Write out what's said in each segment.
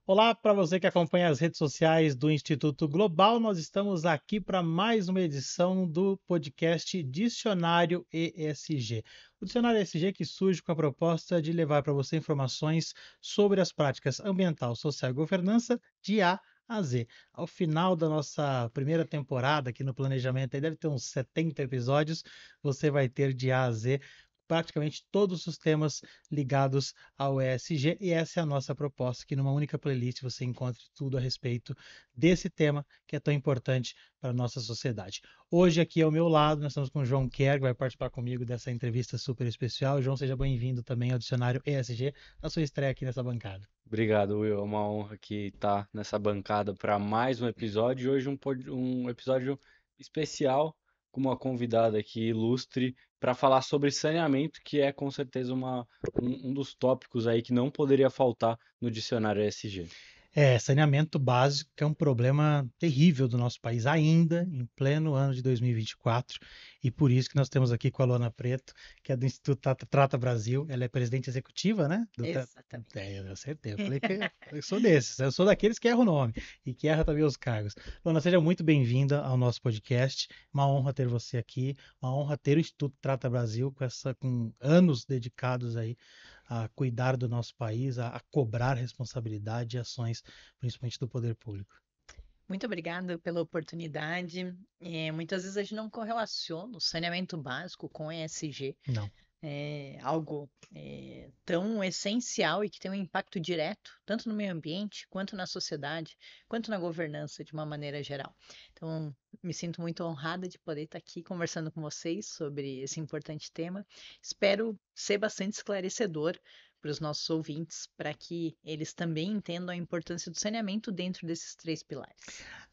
Olá para você que acompanha as redes sociais do Instituto Global. Nós estamos aqui para mais uma edição do podcast Dicionário ESG. O Dicionário ESG que surge com a proposta de levar para você informações sobre as práticas ambiental, social e governança de A a Z. Ao final da nossa primeira temporada aqui no Planejamento, aí deve ter uns 70 episódios, você vai ter de A a Z praticamente todos os temas ligados ao ESG, e essa é a nossa proposta, que numa única playlist você encontre tudo a respeito desse tema que é tão importante para a nossa sociedade. Hoje aqui ao meu lado nós estamos com o João Kerr, que vai participar comigo dessa entrevista super especial. João, seja bem-vindo também ao Dicionário ESG, na sua estreia aqui nessa bancada. Obrigado, Will. É uma honra aqui estar nessa bancada para mais um episódio. E hoje um episódio especial com uma convidada aqui ilustre para falar sobre saneamento, que é com certeza um dos tópicos aí que não poderia faltar no dicionário ESG. Saneamento básico é um problema terrível do nosso país ainda, em pleno ano de 2024, e por isso que nós temos aqui com a Luana Preto, que é do Instituto Trata Brasil. Ela é presidente executiva, né? Exatamente. Eu acertei, eu falei que eu sou desses, eu sou daqueles que erram o nome e que erra também os cargos. Luana, seja muito bem-vinda ao nosso podcast, uma honra ter você aqui, uma honra ter o Instituto Trata Brasil com anos dedicados aí a cuidar do nosso país, a cobrar responsabilidade e ações, principalmente do poder público. Muito obrigada pela oportunidade. Muitas vezes a gente não correlaciona o saneamento básico com ESG. Não. É algo tão essencial e que tem um impacto direto, tanto no meio ambiente, quanto na sociedade, quanto na governança de uma maneira geral. Então, me sinto muito honrada de poder estar aqui conversando com vocês sobre esse importante tema. Espero ser bastante esclarecedor para os nossos ouvintes, para que eles também entendam a importância do saneamento dentro desses três pilares.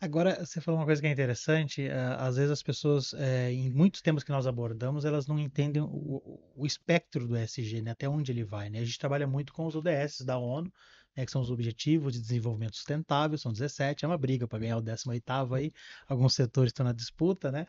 Agora, você falou uma coisa que é interessante. Às vezes as pessoas, em muitos temas que nós abordamos, elas não entendem o espectro do ESG, né? Até onde ele vai, né? A gente trabalha muito com os ODS da ONU, né? Que são os Objetivos de Desenvolvimento Sustentável, são 17, é uma briga para ganhar o 18º aí, alguns setores estão na disputa, né?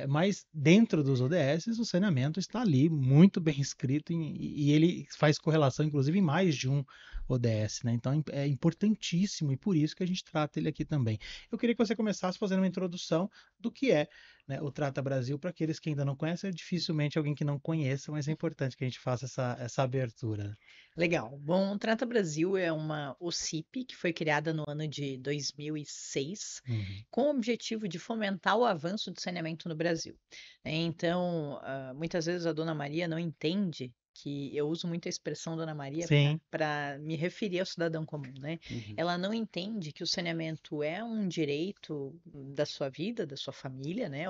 Mas dentro dos ODS, o saneamento está ali muito bem escrito e ele faz correlação, inclusive, em mais de um ODS, né? Então é importantíssimo e por isso que a gente trata ele aqui também. Eu queria que você começasse fazendo uma introdução do que é, né, o Trata Brasil para aqueles que ainda não conhecem, dificilmente alguém que não conheça, mas é importante que a gente faça essa abertura. Legal. Bom, o Trata Brasil é uma OCIP que foi criada no ano de 2006 Uhum. com o objetivo de fomentar o avanço do saneamento no Brasil. Então, muitas vezes a Dona Maria não entende que eu uso muito a expressão Dona Maria Sim. para me referir ao cidadão comum, né? Uhum. Ela não entende que o saneamento é um direito da sua vida, da sua família, né?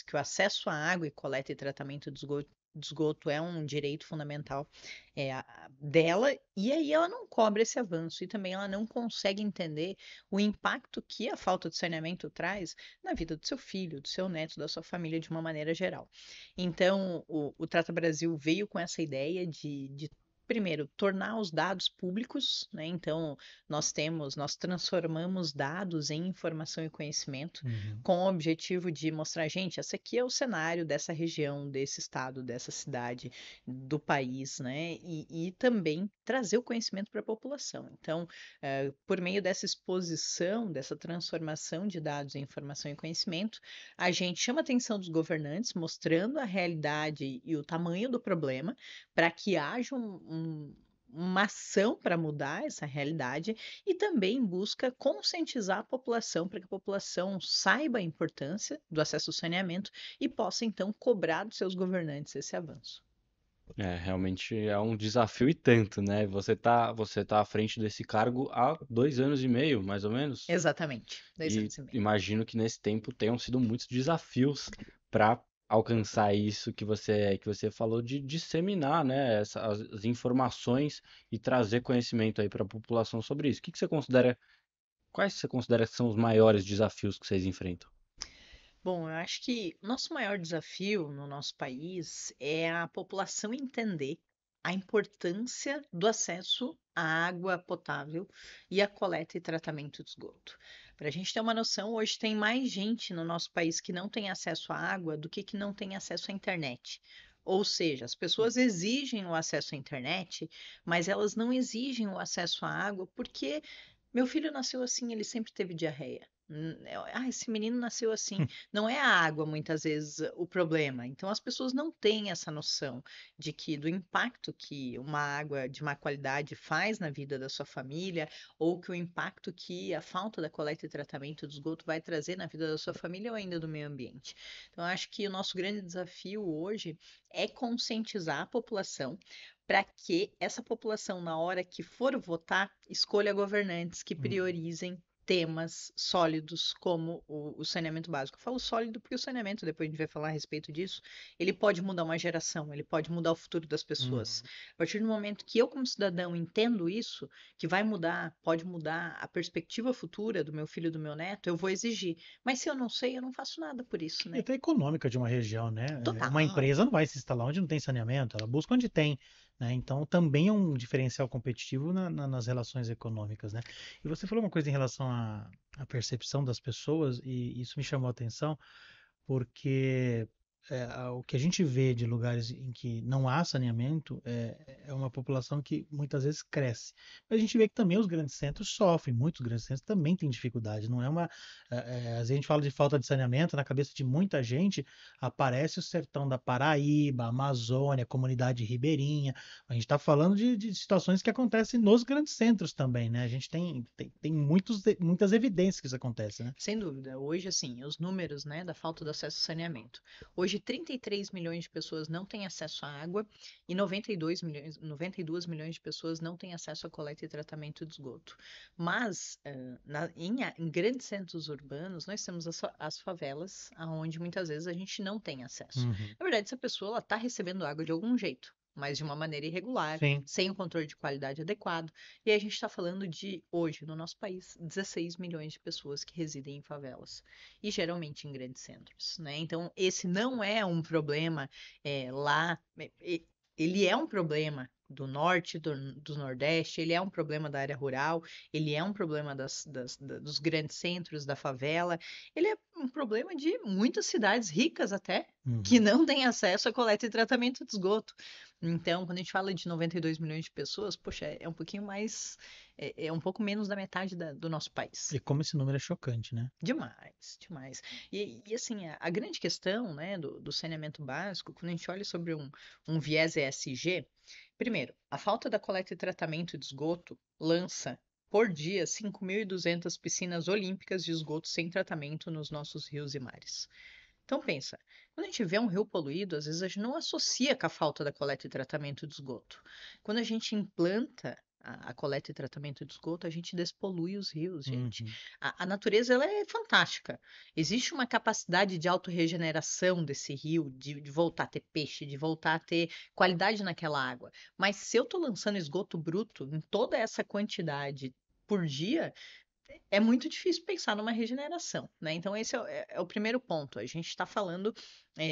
Que o acesso à água e coleta e tratamento de esgoto é um direito fundamental dela, e aí ela não cobra esse avanço, e também ela não consegue entender o impacto que a falta de saneamento traz na vida do seu filho, do seu neto, da sua família de uma maneira geral. Então, o Trata Brasil veio com essa ideia de primeiro, tornar os dados públicos, né? Então, nós transformamos dados em informação e conhecimento, Uhum. com o objetivo de mostrar, gente, esse aqui é o cenário dessa região, desse estado, dessa cidade, do país, né? E também trazer o conhecimento para a população. Então, por meio dessa exposição, dessa transformação de dados em informação e conhecimento, a gente chama a atenção dos governantes, mostrando a realidade e o tamanho do problema, para que haja uma ação para mudar essa realidade e também busca conscientizar a população para que a população saiba a importância do acesso ao saneamento e possa então cobrar dos seus governantes esse avanço. Realmente é um desafio e tanto, né? Você tá à frente desse cargo há 2 anos e meio, mais ou menos. Exatamente, dois E anos e meio. imagino que nesse tempo tenham sido muitos desafios para alcançar isso que você falou de disseminar, né, as informações e trazer conhecimento aí para a população sobre isso. Quais você considera que são os maiores desafios que vocês enfrentam? Bom, eu acho que o nosso maior desafio no nosso país é a população entender a importância do acesso à água potável e à coleta e tratamento de esgoto. Para a gente ter uma noção, hoje tem mais gente no nosso país que não tem acesso à água do que não tem acesso à internet. Ou seja, as pessoas exigem o acesso à internet, mas elas não exigem o acesso à água porque meu filho nasceu assim, ele sempre teve diarreia. Esse menino nasceu assim. Não é a água, muitas vezes, o problema. Então, as pessoas não têm essa noção do impacto que uma água de má qualidade faz na vida da sua família, ou que o impacto que a falta da coleta e tratamento do esgoto vai trazer na vida da sua família ou ainda do meio ambiente. Então, eu acho que o nosso grande desafio hoje é conscientizar a população para que essa população, na hora que for votar, escolha governantes que priorizem temas sólidos como o saneamento básico. Eu falo sólido porque o saneamento, depois a gente vai falar a respeito disso, ele pode mudar uma geração, ele pode mudar o futuro das pessoas. A partir do momento que eu, como cidadão, entendo isso, que vai mudar, pode mudar a perspectiva futura do meu filho e do meu neto, eu vou exigir. Mas se eu não sei, eu não faço nada por isso, E né? até econômica de uma região, né? Uma Total. empresa não vai se instalar onde não tem saneamento, ela busca onde tem, né? Então também é um diferencial competitivo nas relações econômicas, né? E você falou uma coisa em relação à percepção das pessoas, e isso me chamou a atenção, porque o que a gente vê de lugares em que não há saneamento é uma população que muitas vezes cresce. Mas a gente vê que também os grandes centros sofrem, muitos grandes centros também têm dificuldade. Não é uma. Às vezes a gente fala de falta de saneamento, na cabeça de muita gente aparece o sertão da Paraíba, a Amazônia, a comunidade ribeirinha. A gente está falando de situações que acontecem nos grandes centros também, né? A gente tem muitas evidências que isso acontece, né? Sem dúvida. Hoje, assim, os números, né, da falta de acesso ao saneamento. Hoje, 33 milhões de pessoas não têm acesso à água e 92 milhões de pessoas não têm acesso à coleta e tratamento de esgoto. Mas, em grandes centros urbanos, nós temos as favelas, onde muitas vezes a gente não tem acesso. Na verdade, essa pessoa está recebendo água de algum jeito, mas de uma maneira irregular, Sim. sem o controle de qualidade adequado. E a gente está falando de, hoje, no nosso país, 16 milhões de pessoas que residem em favelas. E geralmente em grandes centros, né? Então, esse não é um problema lá. Ele é um problema do norte, do nordeste, ele é um problema da área rural, ele é um problema dos grandes centros, da favela, ele é um problema de muitas cidades ricas até, que não têm acesso a coleta e tratamento de esgoto. Então, quando a gente fala de 92 milhões de pessoas, poxa, é um pouquinho mais, é um pouco menos da metade do nosso país. E como esse número é chocante, né? Demais, demais. E assim, a grande questão, né, do saneamento básico, quando a gente olha sobre um viés ESG, primeiro, a falta da coleta e tratamento de esgoto lança por dia 5.200 piscinas olímpicas de esgoto sem tratamento nos nossos rios e mares. Então pensa, quando a gente vê um rio poluído, às vezes a gente não associa com a falta da coleta e tratamento de esgoto. Quando a gente implanta a coleta e tratamento de esgoto, a gente despolui os rios, gente. A natureza, ela é fantástica. Existe uma capacidade de autorregeneração desse rio, de voltar a ter peixe, de voltar a ter qualidade naquela água. Mas se eu estou lançando esgoto bruto em toda essa quantidade por dia, é muito difícil pensar numa regeneração, né? Então, esse é o primeiro ponto. A gente está falando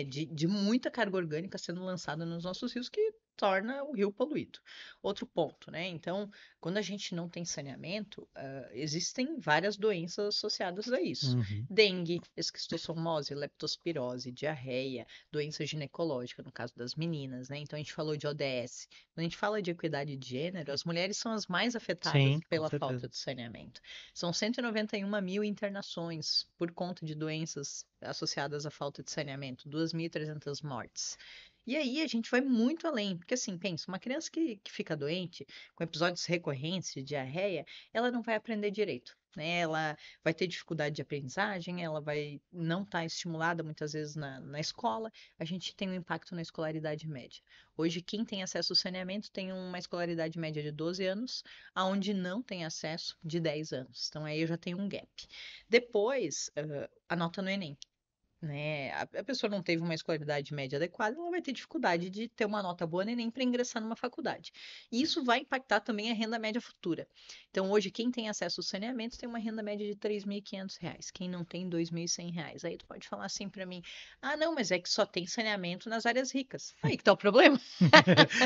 de muita carga orgânica sendo lançada nos nossos rios que torna o rio poluído. Outro ponto, né? Então, quando a gente não tem saneamento, existem várias doenças associadas a isso. Dengue, esquistossomose, leptospirose, diarreia, doença ginecológica, no caso das meninas, né? Então, a gente falou de ODS. Quando a gente fala de equidade de gênero, as mulheres são as mais afetadas Sim, pela falta de saneamento. São 191 mil internações por conta de doenças associadas à falta de saneamento, 2.300 mortes. E aí a gente vai muito além, porque assim, pensa, uma criança que fica doente, com episódios recorrentes de diarreia, ela não vai aprender direito, né? Ela vai ter dificuldade de aprendizagem, ela vai não estar estimulada muitas vezes na escola, a gente tem um impacto na escolaridade média. Hoje, quem tem acesso ao saneamento tem uma escolaridade média de 12 anos, aonde não tem acesso de 10 anos. Então, aí eu já tenho um gap. Depois, a nota no Enem. Né? A pessoa não teve uma escolaridade média adequada, ela vai ter dificuldade de ter uma nota boa no Enem para ingressar numa faculdade. E isso vai impactar também a renda média futura. Então, hoje, quem tem acesso ao saneamento tem uma renda média de R$ 3.500. Quem não tem, R$ 2.100. Aí tu pode falar assim para mim, não, mas é que só tem saneamento nas áreas ricas. Aí que tá o problema.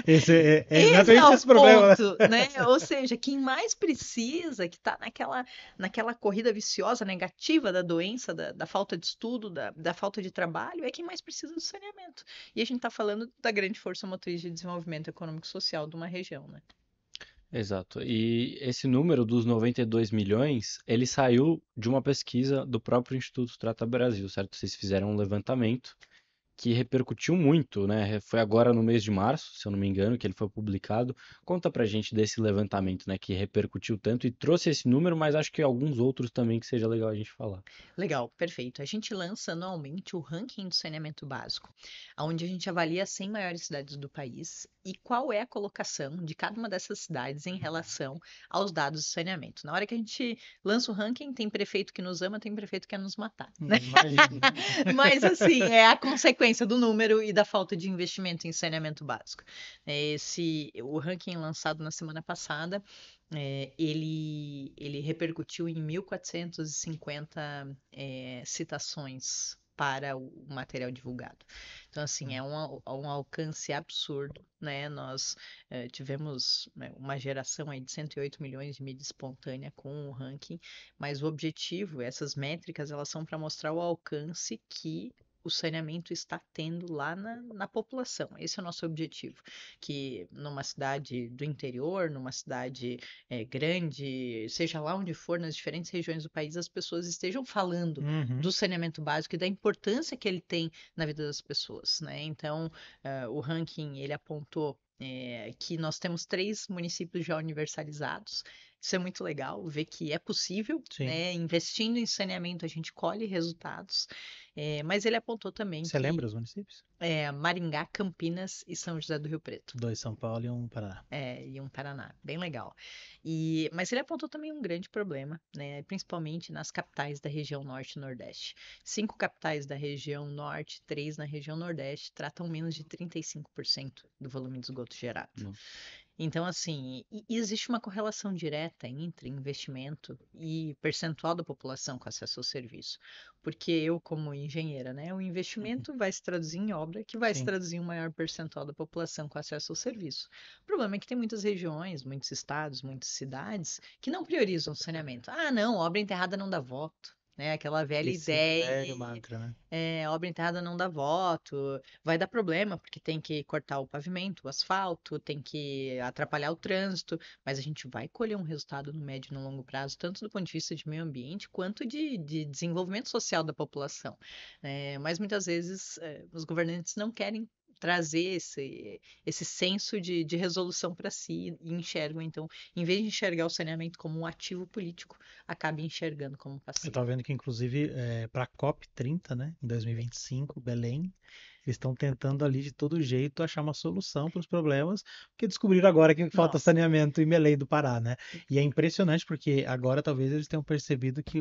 Esse é Esse é o esse problema, ponto, né? Ou seja, quem mais precisa, que está naquela corrida viciosa negativa da doença, da falta de estudo, da da falta de trabalho é quem mais precisa do saneamento. E a gente está falando da grande força motriz de desenvolvimento econômico e social de uma região, né? Exato. E esse número dos 92 milhões, ele saiu de uma pesquisa do próprio Instituto Trata Brasil, certo? Vocês fizeram um levantamento que repercutiu muito, né? Foi agora no mês de março, se eu não me engano, que ele foi publicado. Conta pra gente desse levantamento, né, que repercutiu tanto e trouxe esse número, mas acho que alguns outros também que seja legal a gente falar. Legal, perfeito. A gente lança anualmente o ranking do saneamento básico, onde a gente avalia as 100 maiores cidades do país e qual é a colocação de cada uma dessas cidades em relação aos dados de saneamento. Na hora que a gente lança o ranking, tem prefeito que nos ama, tem prefeito que quer nos matar, né? Imagina. Mas assim, é a consequência do número e da falta de investimento em saneamento básico. O ranking lançado na semana passada, ele repercutiu em 1.450 citações para o material divulgado. Então, assim, é um alcance absurdo, né? Nós tivemos, né, uma geração aí de 108 milhões de mídia espontânea com o ranking, mas o objetivo, essas métricas, elas são para mostrar o alcance que o saneamento está tendo lá na população. Esse é o nosso objetivo, que numa cidade do interior, numa cidade grande, seja lá onde for, nas diferentes regiões do país, as pessoas estejam falando Uhum. do saneamento básico e da importância que ele tem na vida das pessoas, né? Então, o ranking, ele apontou que nós temos 3 municípios já universalizados. Isso é muito legal, ver que é possível, Sim. né? Investindo em saneamento, a gente colhe resultados. Mas ele apontou também Você lembra os municípios? Maringá, Campinas e São José do Rio Preto. 2 São Paulo e 1 Paraná. E um Paraná, bem legal. Mas ele apontou também um grande problema, né, principalmente nas capitais da região Norte e Nordeste. 5 capitais da região Norte, 3 na região Nordeste, tratam menos de 35% do volume de esgoto gerado. Nossa. Então, assim, existe uma correlação direta entre investimento e percentual da população com acesso ao serviço. Porque eu, como engenheira, né, o investimento vai se traduzir em obra, que vai se Sim. traduzir em um maior percentual da população com acesso ao serviço. O problema é que tem muitas regiões, muitos estados, muitas cidades que não priorizam o saneamento. Ah, não, obra enterrada não dá voto. Né? Aquela velha Esse velho ideia, mantra, né? obra enterrada não dá voto, vai dar problema, porque tem que cortar o pavimento, o asfalto, tem que atrapalhar o trânsito, mas a gente vai colher um resultado no médio e no longo prazo, tanto do ponto de vista de meio ambiente, quanto de desenvolvimento social da população. Mas muitas vezes os governantes não querem trazer esse senso de resolução para si e enxergam, então, em vez de enxergar o saneamento como um ativo político, acaba enxergando como Eu passivo. tava vendo que, inclusive, para a COP30, né, em 2025, Belém, eles estão tentando ali de todo jeito achar uma solução para os problemas, porque descobriram agora que falta Nossa. saneamento em Belém do Pará, né? E é impressionante porque agora talvez eles tenham percebido que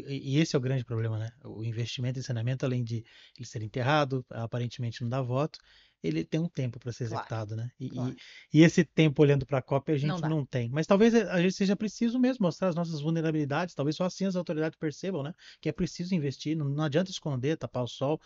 e esse é o grande problema, né? O investimento em saneamento, além de ele ser enterrado, aparentemente não dá voto, ele tem um tempo para ser Claro, executado, né? claro. E esse tempo olhando para a COP a Não gente dá. não tem. Mas talvez a gente seja preciso mesmo mostrar as nossas vulnerabilidades, talvez só assim as autoridades percebam, né? Que é preciso investir, não adianta esconder, tapar o sol,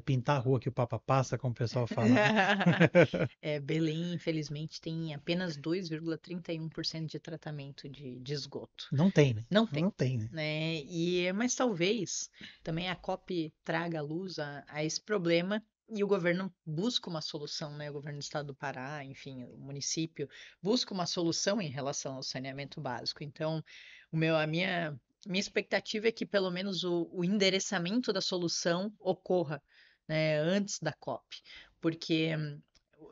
pintar a rua que o Papa passa, como o pessoal fala, né? Belém, infelizmente, tem apenas 2,31% de tratamento de esgoto. Não tem, né? Não tem, Não tem, né? né? Mas talvez também a COP traga à luz a esse problema e o governo busca uma solução, né? O governo do estado do Pará, enfim, o município busca uma solução em relação ao saneamento básico. Então, a minha expectativa é que pelo menos o endereçamento da solução ocorra, né, antes da COP, porque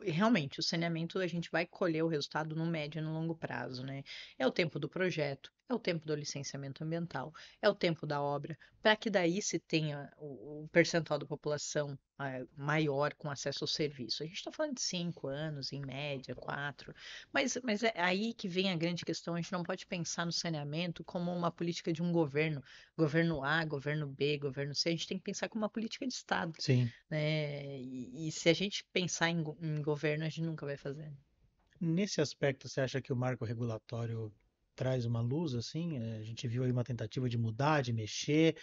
realmente o saneamento a gente vai colher o resultado no médio e no longo prazo, né? É o tempo do projeto, é o tempo do licenciamento ambiental, é o tempo da obra, para que daí se tenha o percentual da população maior com acesso ao serviço. A gente está falando de 5 anos, em média, 4, mas é aí que vem a grande questão. A gente não pode pensar no saneamento como uma política de um governo A, governo B, governo C. A gente tem que pensar como uma política de Estado, Sim. né? E se a gente pensar em governo, a gente nunca vai fazer. Nesse aspecto, você acha que o marco regulatório traz uma luz, assim? A gente viu aí uma tentativa de mudar, de mexer,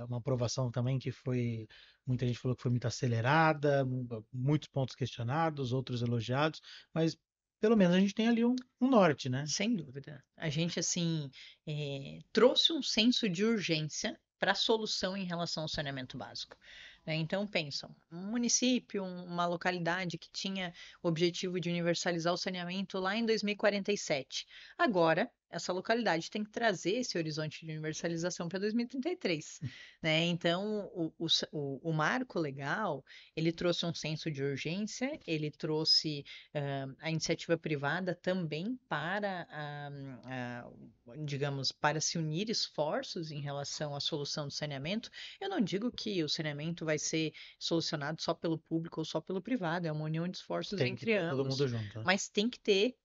uma aprovação também que foi, muita gente falou que foi muito acelerada, muitos pontos questionados, outros elogiados, mas pelo menos a gente tem ali um norte, né? Sem dúvida. A gente, assim, trouxe um senso de urgência para a solução em relação ao saneamento básico. Né? Então, pensam, um município, uma localidade que tinha o objetivo de universalizar o saneamento lá em 2047. Agora, essa localidade tem que trazer esse horizonte de universalização para 2033. Né? Então, o marco legal, ele trouxe um senso de urgência, ele trouxe a iniciativa privada também para, digamos, para se unir esforços em relação à solução do saneamento. Eu não digo que o saneamento vai ser solucionado só pelo público ou só pelo privado, é uma união de esforços Tem que entre ter todo ambos, mundo junto, né? mas tem que ter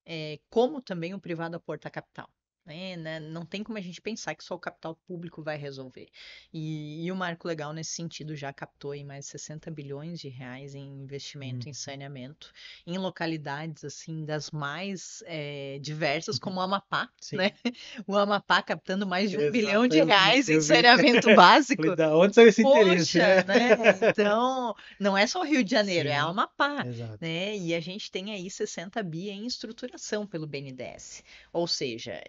como também o privado aportar capital. Né? Não tem como a gente pensar que só o capital público vai resolver. E o Marco Legal, nesse sentido, já captou aí mais 60 bilhões de reais em investimento em saneamento, em localidades assim das mais diversas, como o Amapá, Sim. né? O Amapá captando mais de 1 Exato, bilhão de eu vi, reais em eu vi. saneamento básico. Falei, da onde saiu esse interesse? Poxa, né? Então, não é só o Rio de Janeiro, é Sim, Amapá, exato. né? E a gente tem aí 60 bi em estruturação pelo BNDES. Ou seja,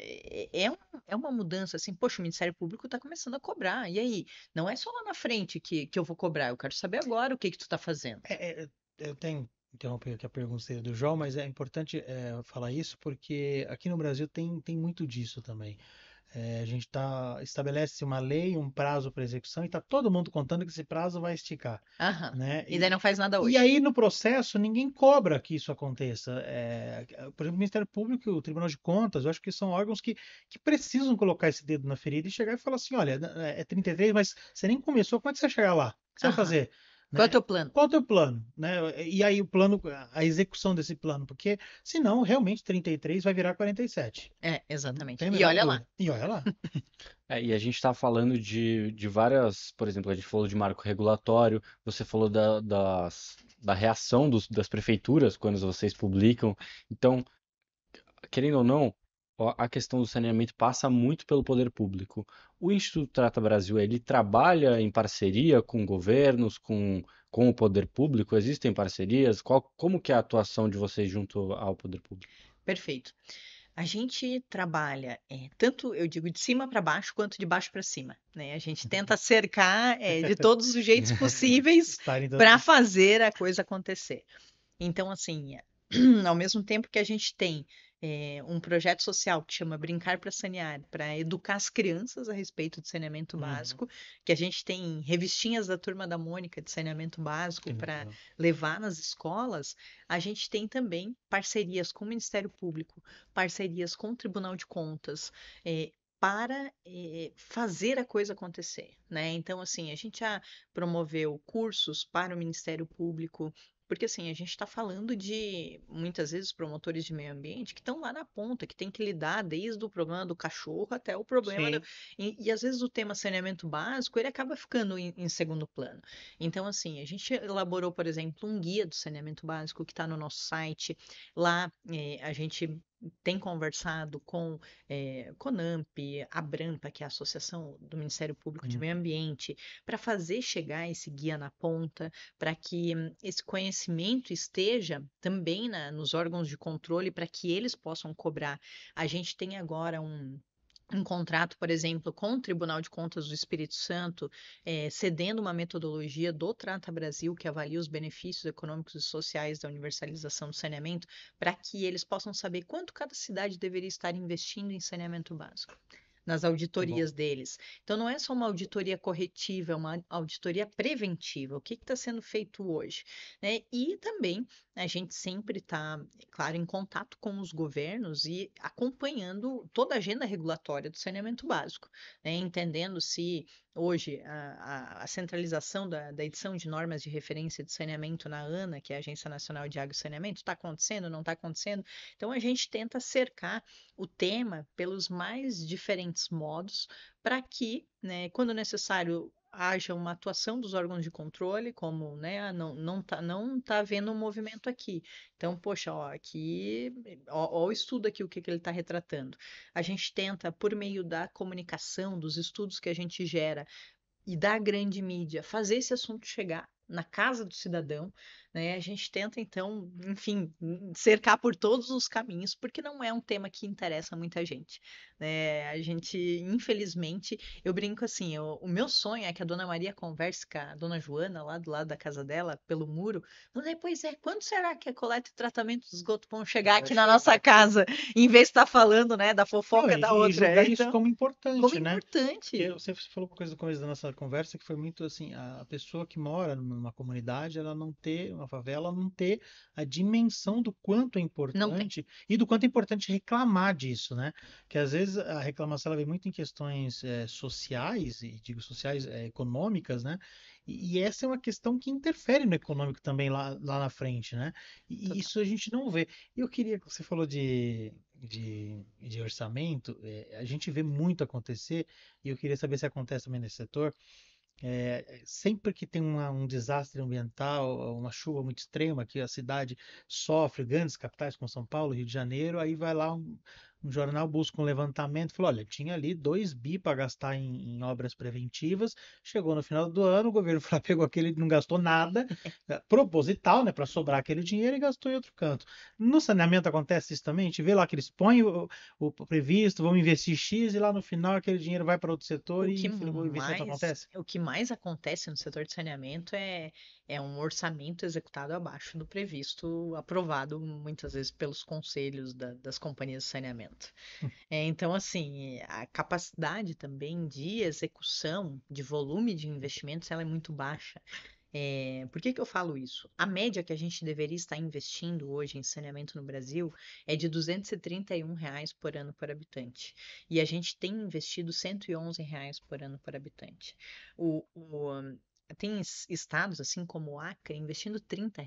é uma mudança assim, poxa, o Ministério Público está começando a cobrar. E aí? Não é só lá na frente que eu vou cobrar, eu quero saber agora o que tu está fazendo. Eu tenho interromper aqui a pergunta do João, mas é importante falar isso porque aqui no Brasil tem muito disso também. A gente estabelece uma lei, um prazo para execução e está todo mundo contando que esse prazo vai esticar, Aham. né? E daí não faz nada E hoje. aí no processo ninguém cobra que isso aconteça. Por exemplo, o Ministério Público, o Tribunal de Contas, eu acho que são órgãos que precisam colocar esse dedo na ferida e chegar e falar assim, olha, é 33, mas você nem começou, como é que você vai chegar lá? O que você vai Aham. fazer? Qual é o Né? teu plano? Qual é o teu plano? Né? E aí o plano, a execução desse plano, porque senão realmente 33 vai virar 47. Não Exatamente. tem a E menor olha lá. dúvida. E olha lá. E a gente está falando de várias, por exemplo, a gente falou de marco regulatório, você falou da reação das prefeituras quando vocês publicam. Então, querendo ou não, a questão do saneamento passa muito pelo poder público. O Instituto Trata Brasil, ele trabalha em parceria com governos, com o poder público? Existem parcerias? Como que é a atuação de vocês junto ao poder público? Perfeito. A gente trabalha tanto, eu digo, de cima para baixo, quanto de baixo para cima, né? A gente tenta cercar de todos os jeitos possíveis Estarem para dando. fazer a coisa acontecer. Então, assim, ao mesmo tempo que a gente tem um projeto social que chama Brincar para Sanear, para educar as crianças a respeito de saneamento Uhum. básico, que a gente tem revistinhas da Turma da Mônica de saneamento básico Que para legal. levar nas escolas, a gente tem também parcerias com o Ministério Público, parcerias com o Tribunal de Contas, para fazer a coisa acontecer, né? Então, assim, a gente já promoveu cursos para o Ministério Público, porque assim, a gente está falando de muitas vezes promotores de meio ambiente que estão lá na ponta, que tem que lidar desde o problema do cachorro até o problema Sim. e às vezes o tema saneamento básico ele acaba ficando em segundo plano. Então, assim, a gente elaborou, por exemplo, um guia do saneamento básico que está no nosso site. Lá a gente tem conversado com CONAMP, a Abrampa, que é a Associação do Ministério Público de Uhum. Meio Ambiente, para fazer chegar esse guia na ponta, para que esse conhecimento esteja também nos órgãos de controle, para que eles possam cobrar. A gente tem agora um contrato, por exemplo, com o Tribunal de Contas do Espírito Santo, cedendo uma metodologia do Trata Brasil, que avalia os benefícios econômicos e sociais da universalização do saneamento, para que eles possam saber quanto cada cidade deveria estar investindo em saneamento básico nas Que bom. auditorias deles. Então, não é só uma auditoria corretiva, é uma auditoria preventiva. O que está sendo feito hoje? Né? E também a gente sempre está, claro, em contato com os governos e acompanhando toda a agenda regulatória do saneamento básico, né? Entendendo se hoje a centralização da edição de normas de referência de saneamento na ANA, que é a Agência Nacional de Água e Saneamento, está acontecendo, não está acontecendo. Então, a gente tenta cercar o tema pelos mais diferentes modos para que, né, quando necessário, haja uma atuação dos órgãos de controle, como, né, não tá havendo um movimento aqui. Então, poxa, ó, aqui, ó o estudo aqui, o que ele está retratando. A gente tenta, por meio da comunicação, dos estudos que a gente gera e da grande mídia, fazer esse assunto chegar. na casa do cidadão, né? A gente tenta, então, enfim, cercar por todos os caminhos, porque não é um tema que interessa muita gente, né? A gente, infelizmente, eu brinco assim, o meu sonho é que a Dona Maria converse com a Dona Joana, lá do lado da casa dela, pelo muro. Pois é, quando será que a coleta e tratamento de esgoto vão chegar aqui na nossa casa, em vez de estar falando, né, da Não, fofoca da e outra? julgar isso Então, como como importante, né? Porque importante. você falou uma coisa no começo da nossa conversa que foi muito assim, a pessoa que mora numa comunidade, ela não ter, uma favela, não ter a dimensão do quanto é Não tem. importante e do quanto é importante reclamar disso, né? Que às vezes a reclamação ela vem muito em questões sociais, e digo sociais, econômicas, né? E essa é uma questão que interfere no econômico também lá na frente, né? E Total. isso a gente não vê. Eu queria que você falou de orçamento, a gente vê muito acontecer, e eu queria saber se acontece também nesse setor. Sempre que tem um desastre ambiental, uma chuva muito extrema, que a cidade sofre, grandes capitais como São Paulo, Rio de Janeiro, aí vai lá um jornal, busca um levantamento, falou, olha, tinha ali 2 bi para gastar em obras preventivas, chegou no final do ano, o governo foi lá, pegou aquele, não gastou nada, proposital, né, para sobrar aquele dinheiro e gastou em outro canto. No saneamento acontece isso também, a gente vê lá que eles põem o previsto, vão investir X e lá no final aquele dinheiro vai para outro setor e enfim, o investimento acontece. O que mais acontece no setor de saneamento é um orçamento executado abaixo do previsto, aprovado muitas vezes pelos conselhos das companhias de saneamento. Então, assim, a capacidade também de execução, de volume de investimentos, ela é muito baixa. Por que que eu falo isso? A média que a gente deveria estar investindo hoje em saneamento no Brasil é de R$ 231 por ano por habitante. E a gente tem investido R$ 111 por ano por habitante. O, o, Tem estados, assim como o Acre, investindo R$ 30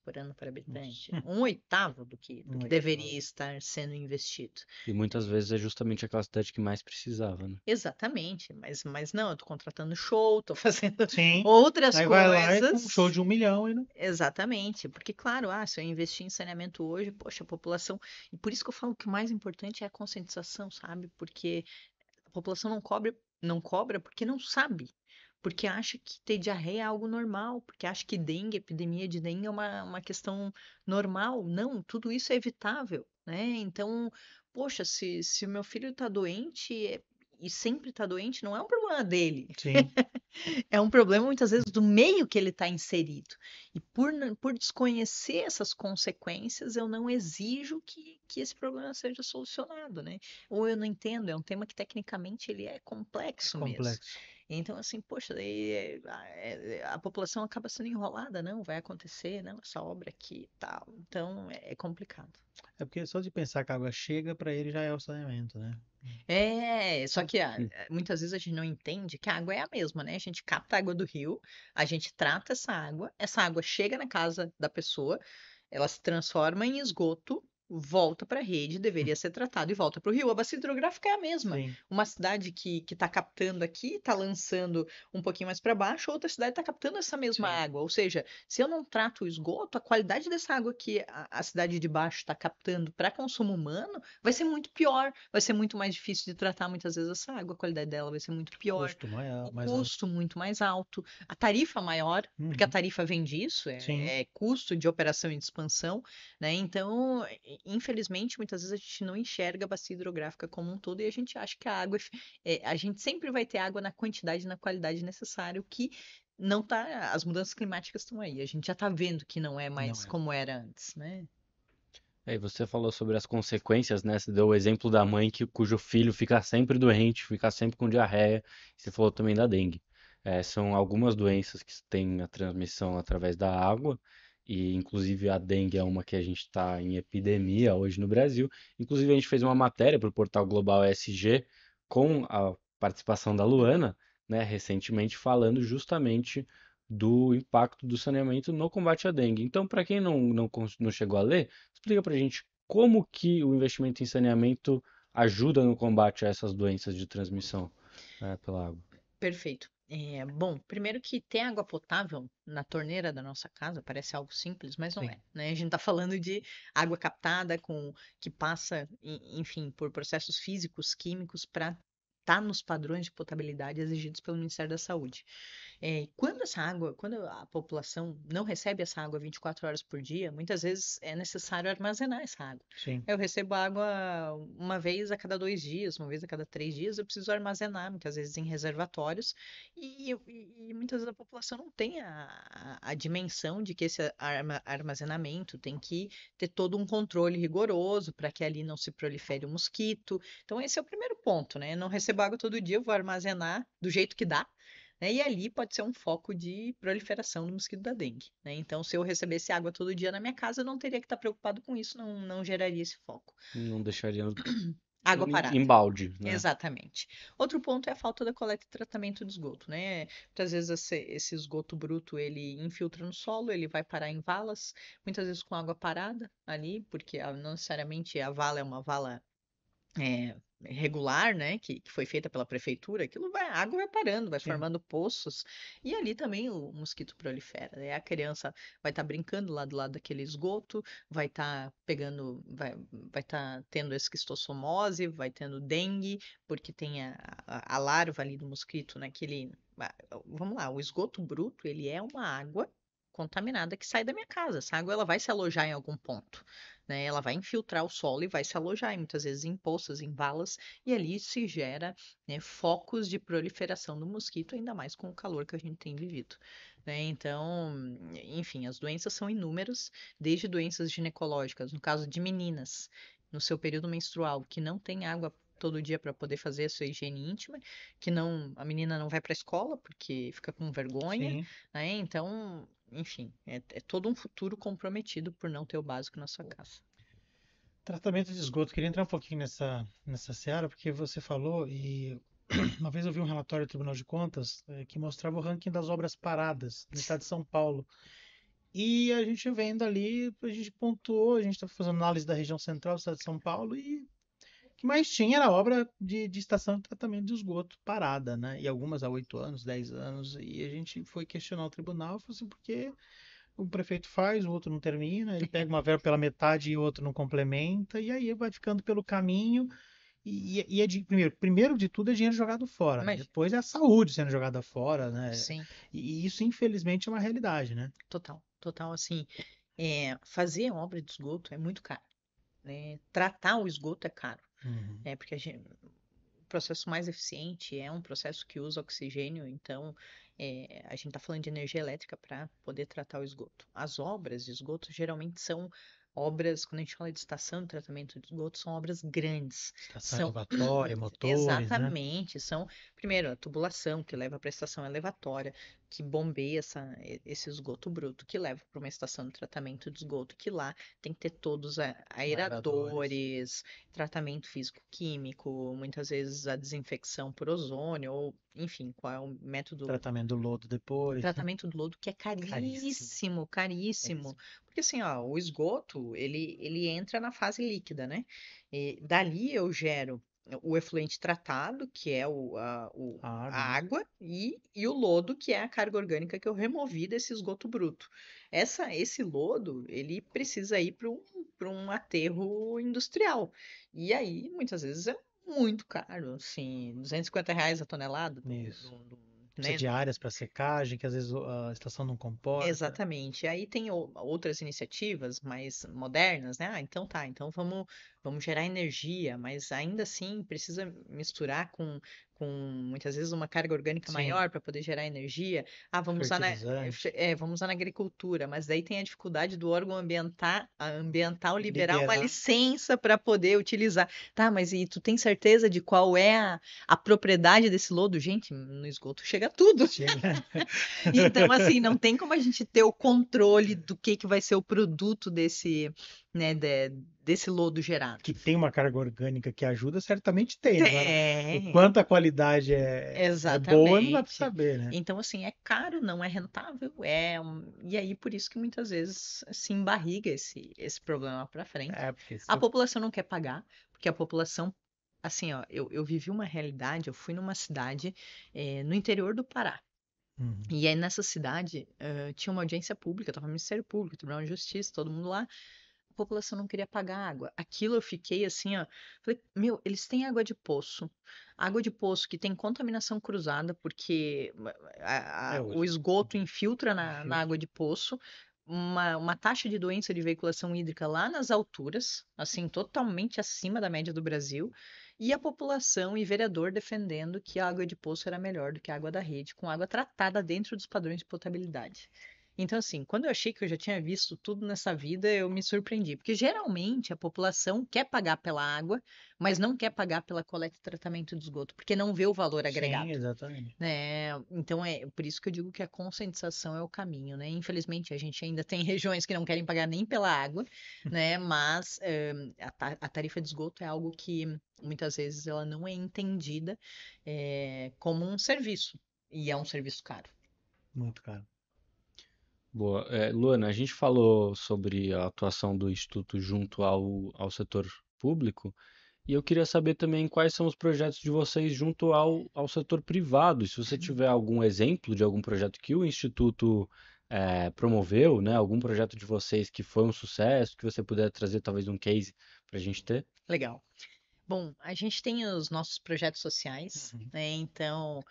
por ano por habitante. Nossa, Um oitavo do que deveria oitavo. estar sendo investido. E muitas vezes é justamente aquela cidade que mais precisava, né? Exatamente, mas não, eu tô contratando show, tô fazendo Sim, outras aí vai lá e com um show coisas. de 1 milhão e não. Exatamente, porque claro, se eu investir em saneamento hoje, poxa, a população, e por isso que eu falo que o mais importante é a conscientização, sabe? Porque a população não cobra porque não sabe, porque acha que ter diarreia é algo normal, porque acha que dengue, epidemia de dengue é uma questão normal. Não, tudo isso é evitável, né? Então, poxa, se o meu filho está doente e sempre está doente, não é um problema dele. Sim, É um problema muitas vezes do meio que ele está inserido. E por desconhecer essas consequências, eu não exijo que esse problema seja solucionado, né? Ou eu não entendo, é um tema que tecnicamente ele é é complexo mesmo. complexo. Então, assim, poxa, daí a população acaba sendo enrolada, não, vai acontecer, não, essa obra aqui e tal. Então, é complicado. É porque só de pensar que a água chega, para ele já é o saneamento, né? Só que Hum. muitas vezes a gente não entende que a água é a mesma, né? A gente capta a água do rio, a gente trata essa água chega na casa da pessoa, ela se transforma em esgoto, volta para a rede, deveria ser tratado e volta para o rio. A bacia hidrográfica é a mesma. Sim, Uma cidade que está captando aqui, está lançando um pouquinho mais para baixo, outra cidade está captando essa mesma sim. água. Ou seja, se eu não trato o esgoto, a qualidade dessa água que a cidade de baixo está captando para consumo humano vai ser muito pior, vai ser muito mais difícil de tratar muitas vezes essa água, a qualidade dela vai ser muito pior, Custo o mais alto. custo muito mais alto, a tarifa maior, porque a Uhum. tarifa vem disso, Sim. é custo de operação e de expansão, né? Então, infelizmente, muitas vezes a gente não enxerga a bacia hidrográfica como um todo e a gente acha que a água, a gente sempre vai ter água na quantidade e na qualidade necessária, o que não tá, as mudanças climáticas estão aí, a gente já está vendo que não é Não mais é. como era antes, né? E você falou sobre as consequências, né? Você deu o exemplo da mãe cujo filho fica sempre doente, fica sempre com diarreia. Você falou também da dengue. São algumas doenças que têm a transmissão através da água, e inclusive a dengue é uma que a gente está em epidemia hoje no Brasil. Inclusive, a gente fez uma matéria para o portal Global ESG com a participação da Luana, né, recentemente, falando justamente do impacto do saneamento no combate à dengue. Então, para quem não chegou a ler, explica pra gente como que o investimento em saneamento ajuda no combate a essas doenças de transmissão, pela água. Perfeito. Bom, primeiro que ter água potável na torneira da nossa casa parece algo simples, mas não é, Sim. né? A gente está falando de água captada que passa, enfim, por processos físicos, químicos para está nos padrões de potabilidade exigidos pelo Ministério da Saúde. Quando a população não recebe essa água 24 horas por dia, muitas vezes é necessário armazenar essa água. Sim. Eu recebo água uma vez a cada 2 dias, uma vez a cada 3 dias, eu preciso armazenar, muitas vezes em reservatórios, e muitas vezes a população não tem a dimensão de que esse armazenamento tem que ter todo um controle rigoroso para que ali não se prolifere o mosquito. Então, esse é o primeiro ponto, né? Eu não recebo água todo dia, eu vou armazenar do jeito que dá, né? E ali pode ser um foco de proliferação do mosquito da dengue, né? Então, se eu recebesse água todo dia na minha casa, eu não teria que estar preocupado com isso, não geraria esse foco. Não deixaria Água em parada. balde, né? Exatamente. Outro ponto é a falta da coleta e tratamento de esgoto, né? Muitas vezes esse esgoto bruto ele infiltra no solo, ele vai parar em valas, muitas vezes com água parada ali, porque não necessariamente a vala é uma vala regular, né, que foi feita pela prefeitura, a água vai parando, vai Sim. formando poços, e ali também o mosquito prolifera, né? A criança vai estar brincando lá do lado daquele esgoto, vai estar pegando, vai estar tendo esquistossomose, vai tendo dengue, porque tem a larva ali do mosquito, né, vamos lá, o esgoto bruto, ele é uma água contaminada que sai da minha casa. Essa água ela vai se alojar em algum ponto, né? Ela vai infiltrar o solo e vai se alojar, e muitas vezes em poças, em valas, e ali se gera, né, focos de proliferação do mosquito, ainda mais com o calor que a gente tem vivido, né? Então, enfim, as doenças são inúmeras, desde doenças ginecológicas, no caso de meninas, no seu período menstrual, que não tem água todo dia para poder fazer a sua higiene íntima, a menina não vai para a escola porque fica com vergonha, Sim. né? Então, enfim, é todo um futuro comprometido por não ter o básico na sua casa. Tratamento de esgoto. Queria entrar um pouquinho nessa seara, porque você falou e uma vez eu vi um relatório do Tribunal de Contas que mostrava o ranking das obras paradas no estado de São Paulo. E a gente vendo ali, a gente pontuou, a gente está fazendo análise da região central do estado de São Paulo e o que mais tinha era obra de estação de tratamento de esgoto parada, né? E algumas há 8 anos, 10 anos. E a gente foi questionar o tribunal e falou assim, por que o prefeito faz, o outro não termina, ele pega uma verba pela metade e o outro não complementa, e aí vai ficando pelo caminho. E é primeiro de tudo é dinheiro jogado fora, né? Mas, Depois é a saúde sendo jogada fora, né? sim, E isso, infelizmente, é uma realidade, né? total, total, assim, fazer obra de esgoto é muito caro, né? Tratar o esgoto é caro, Uhum. né? Porque o processo mais eficiente é um processo que usa oxigênio, então a gente está falando de energia elétrica para poder tratar o esgoto. As obras de esgoto geralmente são obras, quando a gente fala de estação de tratamento de esgoto, são obras grandes. Estação São elevatória, motores, né? exatamente, são primeiro a tubulação que leva para a estação elevatória, que bombeia esse esgoto bruto, que leva para uma estação de tratamento de esgoto, que lá tem que ter todos Aeradores. aeradores, tratamento físico-químico, muitas vezes a desinfecção por ozônio, ou enfim, qual é o método. Tratamento do lodo depois, né? Tratamento do lodo que é Caríssimo, caríssimo, caríssimo. caríssimo. Porque assim, ó, o esgoto, ele entra na fase líquida, né? E dali eu gero o efluente tratado, que é A a água, né? água, e o lodo, que é a carga orgânica que eu removi desse esgoto bruto. Esse lodo, ele precisa ir para um aterro industrial. E aí, muitas vezes, é muito caro, assim, R$ 250 a tonelada Isso. Precisa né? de áreas para secagem, que às vezes a estação não comporta. Exatamente. Aí tem outras iniciativas mais modernas, né? Então tá, então vamos gerar energia, mas ainda assim precisa misturar com muitas vezes uma carga orgânica Sim, maior para poder gerar energia. Ah, fertilizante. vamos usar na agricultura, mas daí tem a dificuldade do órgão ambiental liberar uma Liberar. licença para poder utilizar. Tá, mas e tu tem certeza de qual é a propriedade desse lodo? Gente, no esgoto chega tudo. Chega. Então, assim, não tem como a gente ter o controle do que vai ser o produto né, desse lodo gerado. Que tem uma carga orgânica que ajuda, certamente tem. Agora, o Tem, quanto a qualidade é boa, não dá para exatamente. saber, né? Então, assim, é caro, não é rentável, e aí por isso que muitas vezes se embarriga esse problema para frente. É, porque se A eu... população não quer pagar, porque a população, assim, ó, eu vivi uma realidade, eu fui numa cidade no interior do Pará. Uhum. E aí nessa cidade tinha uma audiência pública, tava o Ministério Público, Tribunal de Justiça, todo mundo lá. A população não queria pagar água. Aquilo eu fiquei assim, ó. Falei, meu, eles têm água de poço que tem contaminação cruzada, porque É o hoje. esgoto infiltra na Filtro. água de poço, uma taxa de doença de veiculação hídrica lá nas alturas, assim, totalmente acima da média do Brasil, e a população e vereador defendendo que a água de poço era melhor do que a água da rede, com água tratada dentro dos padrões de potabilidade. Então, assim, quando eu achei que eu já tinha visto tudo nessa vida, eu me surpreendi. Porque geralmente a população quer pagar pela água, mas não quer pagar pela coleta e tratamento do esgoto, porque não vê o valor Sim, agregado. exatamente. Né? Então é por isso que eu digo que a conscientização é o caminho, né? Infelizmente a gente ainda tem regiões que não querem pagar nem pela água, né? Mas a tarifa de esgoto é algo que muitas vezes ela não é entendida como um serviço e é um serviço caro. Muito caro. Boa. Luana, a gente falou sobre a atuação do Instituto junto ao setor público, e eu queria saber também quais são os projetos de vocês junto ao setor privado. E se você tiver algum exemplo de algum projeto que o Instituto promoveu, né? Algum projeto de vocês que foi um sucesso, que você puder trazer talvez um case para a gente ter. Legal. Bom, a gente tem os nossos projetos sociais, Uhum. né? Então,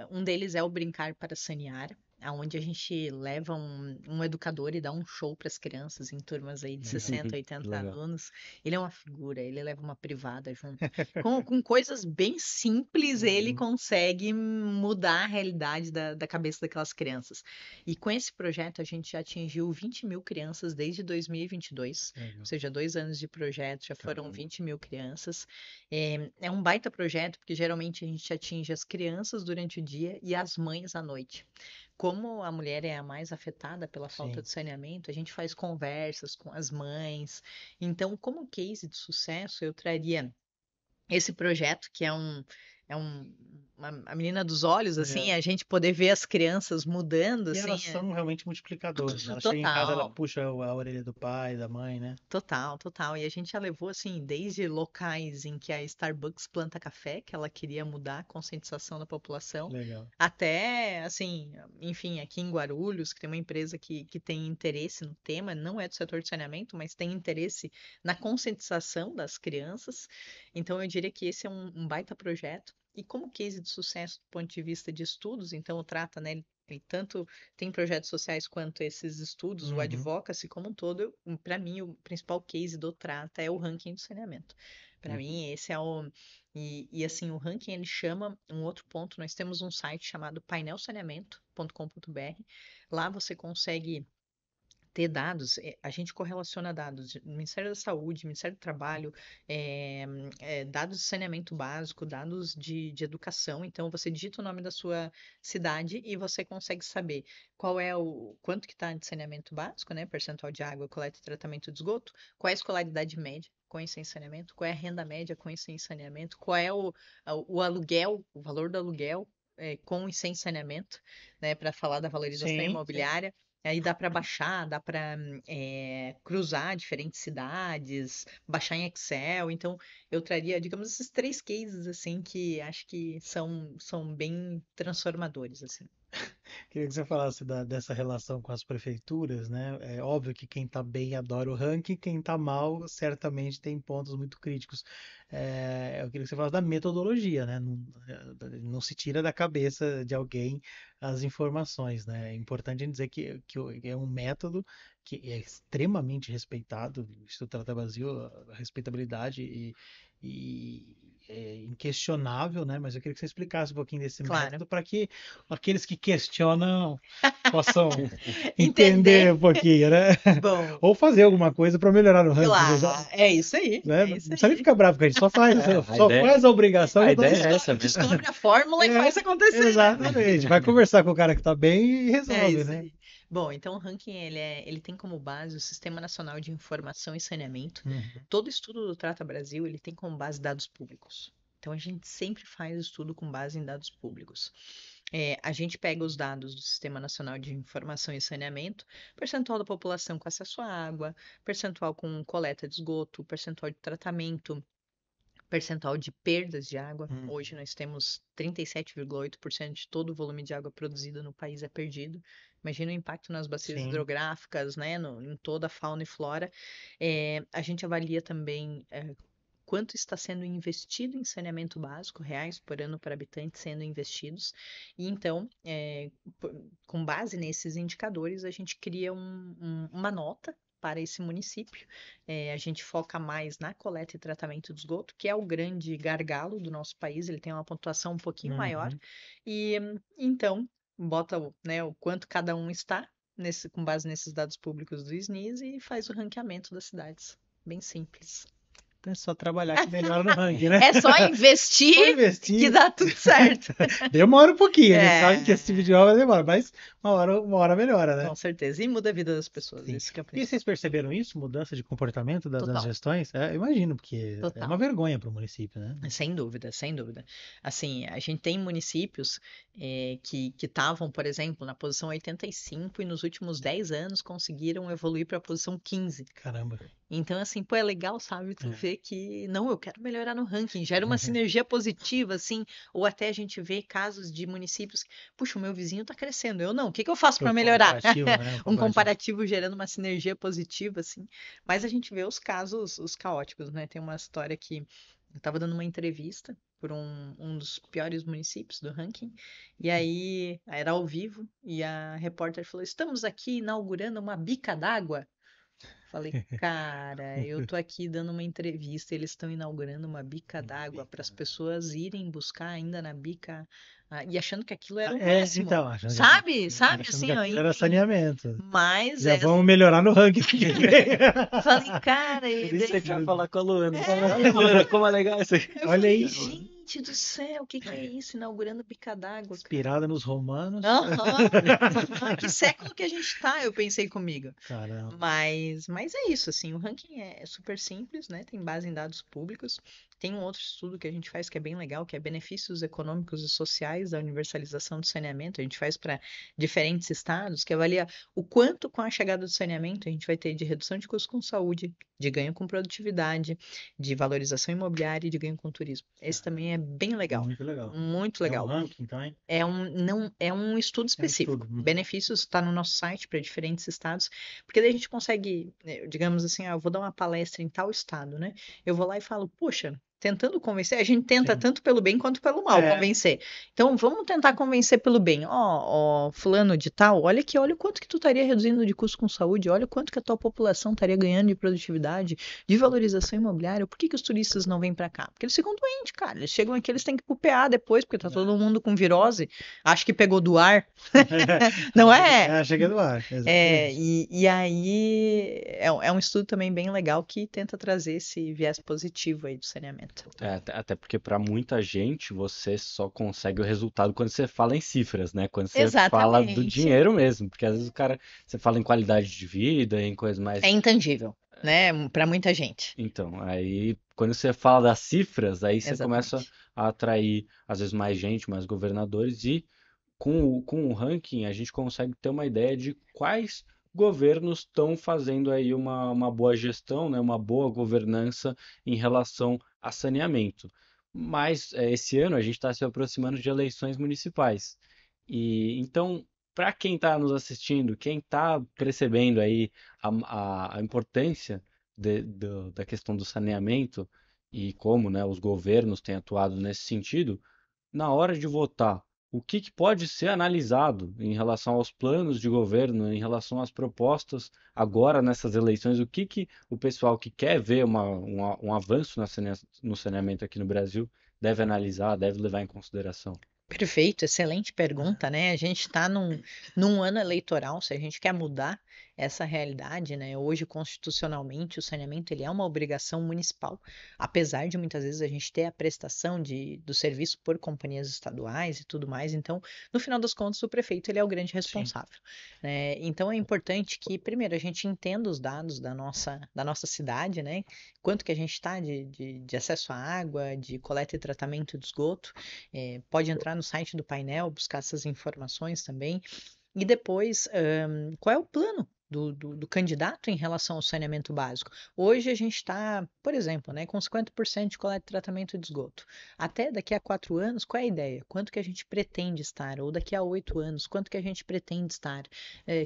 um deles é o Brincar para Sanear, aonde a gente leva um educador e dá um show para as crianças em turmas aí de Legal. 60, Que 80 legal. alunos. Ele é uma figura, ele leva uma privada junto. Com coisas bem simples, ele Uhum. consegue mudar a realidade da cabeça daquelas crianças. E com esse projeto, a gente já atingiu 20 mil crianças desde 2022, ou Legal. seja, 2 anos de projeto, já foram Caramba. 20 mil crianças. É um baita projeto, porque geralmente a gente atinge as crianças durante o dia e as mães à noite. Como a mulher é a mais afetada pela falta Sim. de saneamento, a gente faz conversas com as mães. Então, como case de sucesso, eu traria esse projeto, que a menina dos olhos, assim, É. a gente poder ver as crianças mudando, E assim, elas são realmente multiplicadoras, né? Ela chega em casa, ela total. puxa a orelha do pai, da mãe, né? Total, total. E a gente já levou, assim, desde locais em que a Starbucks planta café, que ela queria mudar a conscientização da população, Legal. até, assim, enfim, aqui em Guarulhos, que tem uma empresa que tem interesse no tema, não é do setor de saneamento, mas tem interesse na conscientização das crianças. Então, eu diria que esse é um baita projeto. E como case de sucesso do ponto de vista de estudos, então trata, né, ele tanto tem projetos sociais quanto esses estudos, o Uhum. advocacy como um todo, para mim, o principal case do Trata é o ranking do saneamento. Para Uhum. mim, esse é o. E assim, o ranking ele chama um outro ponto. Nós temos um site chamado painelsaneamento.com.br. Lá você consegue ter dados, a gente correlaciona dados do Ministério da Saúde, Ministério do Trabalho, dados de saneamento básico, dados de educação. Então, você digita o nome da sua cidade e você consegue saber quanto que está de saneamento básico, né? Percentual de água, coleta e tratamento de esgoto, qual é a escolaridade média com e sem saneamento, qual é a renda média com e sem saneamento, qual é o aluguel, o valor do aluguel com e sem saneamento, né? Para falar da valorização Sim, sim. imobiliária. Aí dá para baixar, dá para cruzar diferentes cidades, baixar em Excel. Então, eu traria, digamos, esses 3 cases assim que acho que são bem transformadores assim. Queria que você falasse dessa relação com as prefeituras, né? É óbvio que quem está bem adora o ranking, quem está mal certamente tem pontos muito críticos. Eu queria que você falasse da metodologia, né? Não se tira da cabeça de alguém as informações, né? É importante dizer que é um método que é extremamente respeitado, o Instituto Trata Brasil, a respeitabilidade e é inquestionável, né? Mas eu queria que você explicasse um pouquinho desse Claro. método para que aqueles que questionam possam entender Entender. um pouquinho, né? Bom, Ou fazer alguma coisa para melhorar no ranking, lá, é isso aí, né? é Não isso precisa nem aí. ficar bravo com a gente, só faz, A só ideia, faz a obrigação a que tá ideia tudo é certo. essa mesmo. Descobre a fórmula e É, faz acontecer, né? exatamente. Vai conversar com o cara que tá bem e É resolve, isso né? aí. Bom, então o ranking ele tem como base o Sistema Nacional de Informação e Saneamento. Uhum. Todo estudo do Trata Brasil ele tem como base dados públicos. Então a gente sempre faz estudo com base em dados públicos. A gente pega os dados do Sistema Nacional de Informação e Saneamento, percentual da população com acesso à água, percentual com coleta de esgoto, percentual de tratamento, percentual de perdas de água. Hum. Hoje nós temos 37,8% de todo o volume de água produzido no país é perdido. Imagina o impacto nas bacias Sim. hidrográficas, né, em toda a fauna e flora. A gente avalia também quanto está sendo investido em saneamento básico, reais por ano por habitante sendo investidos. E então, com base nesses indicadores, a gente cria uma nota para esse município. A gente foca mais na coleta e tratamento do esgoto, que é o grande gargalo do nosso país, ele tem uma pontuação um pouquinho maior. Uhum. E então, bota né, o quanto cada um está, com base nesses dados públicos do SNIS, e faz o ranqueamento das cidades. Bem simples. É só trabalhar que melhora no ranking, né? É só Só investir que investir. dá tudo certo. Demora um pouquinho, a gente sabe que É. esse tipo de obra demora, mas uma hora melhora, né? Com certeza. E muda a vida das pessoas. Sim. Isso que é o E principal. vocês perceberam isso? Mudança de comportamento das Total. gestões? Eu imagino, porque é Total. uma vergonha para o município, né? Sem dúvida, sem dúvida. Assim, a gente tem municípios que estavam, por exemplo, na posição 85 e nos últimos 10 anos conseguiram evoluir para a posição 15. Caramba. Então, assim, pô, é legal, sabe? Tu É. vê que, não, eu quero melhorar no ranking, gera uma sinergia positiva, assim, ou até a gente vê casos de municípios, puxa, o meu vizinho tá crescendo, eu não, o que que eu faço para melhorar? Comparativo, né? Um comparativo gerando uma sinergia positiva, assim. Mas a gente vê os casos, os caóticos, né? Tem uma história que eu estava dando uma entrevista por um dos piores municípios do ranking, e aí era ao vivo, e a repórter falou: estamos aqui inaugurando uma bica d'água. Falei, cara, eu tô aqui dando uma entrevista, eles estão inaugurando uma bica d'água para as pessoas irem buscar ainda na bica e achando que aquilo era o máximo. Então, achando sabe? que Sabe achando assim, que ó, aquilo era enfim. saneamento. Mas Já vamos melhorar no ranking que vem. falei, cara, Por isso você daí- quer falar com a Luana. Olha, Luana, como é legal isso aqui. eu Olha falei, aí. gente do céu, o que que é isso? Inaugurando bica d'água, cara. Inspirada nos romanos. Aham. Que século que a gente tá, eu pensei comigo. Caramba. Mas é isso, assim, o ranking é super simples, né? Tem base em dados públicos. Tem um outro estudo que a gente faz que é bem legal, que é benefícios econômicos e sociais da universalização do saneamento. A gente faz para diferentes estados, que avalia o quanto com a chegada do saneamento a gente vai ter de redução de custos com saúde, de ganho com produtividade, de valorização imobiliária e de ganho com turismo. Esse também é bem legal. Muito legal. Muito É um legal. ranking, então, hein? Não, é um estudo específico. estudo. Benefícios está no nosso site para diferentes estados, porque daí a gente consegue, digamos assim, eu vou dar uma palestra em tal estado, né? Eu vou lá e falo, poxa, tentando convencer, a gente tenta Sim. tanto pelo bem quanto pelo mal convencer. Então, vamos tentar convencer pelo bem. Ó, fulano de tal, olha aqui, olha o quanto que tu estaria reduzindo de custo com saúde, olha o quanto que a tua população estaria ganhando de produtividade, de valorização imobiliária. Por que que os turistas não vêm para cá? Porque eles ficam doentes, cara. Eles chegam aqui, eles têm que ir pro PA depois, porque tá todo mundo com virose. Acho que pegou do ar. Não é? Cheguei do ar. E aí é um estudo também bem legal que tenta trazer esse viés positivo aí do saneamento. Até porque para muita gente você só consegue o resultado quando você fala em cifras, né? Quando você fala do Exatamente. dinheiro mesmo, porque às vezes você fala em qualidade de vida, em coisas mais. É intangível, né? Para muita gente. Então, aí quando você fala das cifras, aí você Exatamente. começa a atrair às vezes mais gente, mais governadores, e com o ranking a gente consegue ter uma ideia de quais governos estão fazendo aí uma boa gestão, né, uma boa governança em relação a saneamento. Mas esse ano a gente está se aproximando de eleições municipais. E então, para quem está nos assistindo, quem está percebendo aí a importância da questão do saneamento e como, né, os governos têm atuado nesse sentido, na hora de votar, o que pode ser analisado em relação aos planos de governo, em relação às propostas agora nessas eleições, o que o pessoal que quer ver um avanço no saneamento aqui no Brasil deve analisar, deve levar em consideração? Perfeito, excelente pergunta, né? A gente está num ano eleitoral, se a gente quer mudar essa realidade, né? Hoje, constitucionalmente, o saneamento ele é uma obrigação municipal, apesar de muitas vezes a gente ter a prestação do serviço por companhias estaduais e tudo mais. Então, no final das contas, o prefeito ele é o grande responsável, né? Então, é importante que, primeiro, a gente entenda os dados da nossa cidade, né? Quanto que a gente está de acesso à água, de coleta e tratamento de esgoto. Pode entrar no site do painel, buscar essas informações também. E depois, qual é o plano do candidato em relação ao saneamento básico. Hoje a gente está, por exemplo, né, com 50% de coleta e tratamento de esgoto. Até daqui a 4 anos, qual é a ideia? Quanto que a gente pretende estar? Ou daqui a 8 anos, quanto que a gente pretende estar?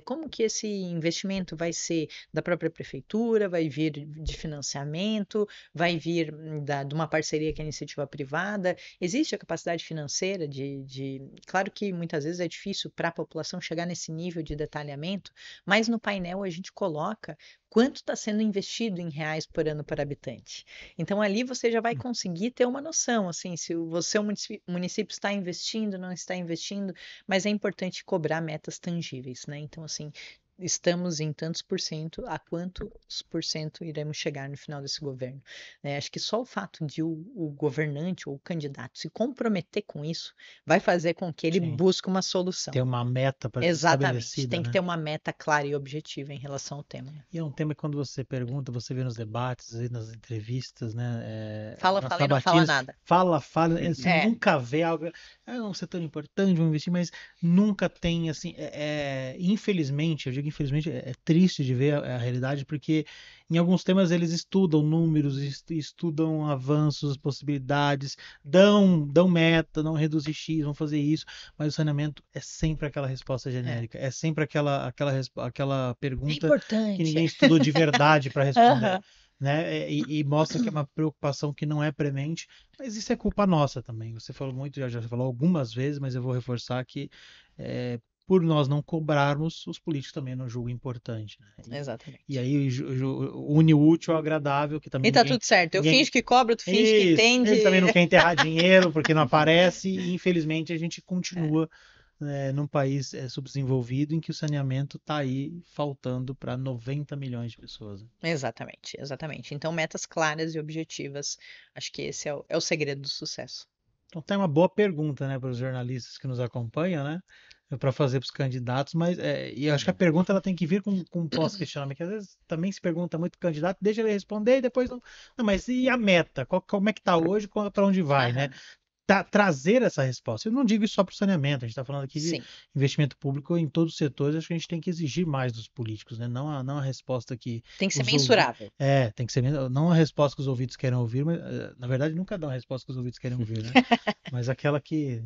Como que esse investimento vai ser da própria prefeitura, vai vir de financiamento, vai vir de uma parceria com a iniciativa privada? Existe a capacidade financeira Claro que muitas vezes é difícil para a população chegar nesse nível de detalhamento, mas no painel a gente coloca quanto está sendo investido em reais por ano por habitante. Então ali você já vai conseguir ter uma noção, assim, se o seu município está investindo, não está investindo, mas é importante cobrar metas tangíveis, né? Então, assim, estamos em tantos por cento, a quantos por cento iremos chegar no final desse governo, né? Acho que só o fato de o governante ou o candidato se comprometer com isso vai fazer com que ele Sim. busque uma solução. Ter uma meta Exatamente, estabelecida, tem que né? ter uma meta clara e objetiva em relação ao tema. Né? E é um tema que quando você pergunta, você vê nos debates, aí nas entrevistas, né? Fala, Nas fala e não fala sabatinas, nada. fala, você É, nunca vê algo. É um setor importante, vamos investir, mas nunca tem, assim. Infelizmente, eu digo infelizmente, é triste de ver a realidade, porque em alguns temas eles estudam números, estudam avanços, possibilidades, dão meta, não reduzir X, vão fazer isso, mas o saneamento é sempre aquela resposta genérica, é sempre aquela é pergunta que importante. ninguém estudou de verdade para responder, Aham. né? E mostra que é uma preocupação que não é premente, mas isso é culpa nossa também. Você falou muito, já falou algumas vezes, mas eu vou reforçar que por nós não cobrarmos, os políticos também não julgam importante, né? E Exatamente. aí une o útil ao agradável, que também E tá tudo certo. Eu ninguém finjo que cobro, tu finge que isso, entende. ele também não quer enterrar dinheiro porque não aparece, e infelizmente a gente continua num país subdesenvolvido em que o saneamento está aí faltando para 90 milhões de pessoas. Né? Exatamente, exatamente. Então, metas claras e objetivas, acho que esse é o segredo do sucesso. Então tem uma boa pergunta, né, para os jornalistas que nos acompanham, né, para fazer para os candidatos, mas e eu acho que a pergunta ela tem que vir com um pós-questionamento, que às vezes também se pergunta muito pro candidato, deixa ele responder e depois não, mas e a meta? Como é que está hoje, para onde vai, né? Aham, Trazer essa resposta. Eu não digo isso só para o saneamento, a gente está falando aqui de sim, investimento público em todos os setores, acho que a gente tem que exigir mais dos políticos, né? Não a resposta que tem que ser os ouvidos. mensurável. Tem que ser não a resposta que os ouvidos querem ouvir, mas na verdade nunca dão a resposta que os ouvidos querem ouvir, né? Mas aquela que.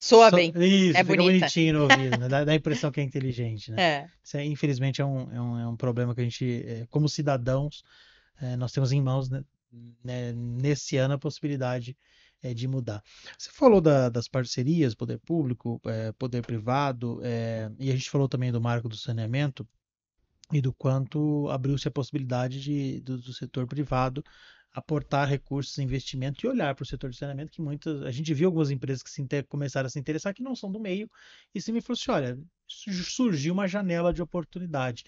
Soa bem, Isso, é fica bonita. bonitinho no ouvido, né? Dá a impressão que é inteligente, né? É, Isso infelizmente é um problema que a gente, como cidadãos, nós temos em mãos, né, nesse ano a possibilidade de mudar. Você falou das parcerias, poder público, poder privado, e a gente falou também do marco do saneamento e do quanto abriu-se a possibilidade do setor privado aportar recursos, investimento e olhar para o setor de saneamento, que a gente viu algumas empresas que começaram a se interessar que não são do meio, e se me falou assim, olha, surgiu uma janela de oportunidade.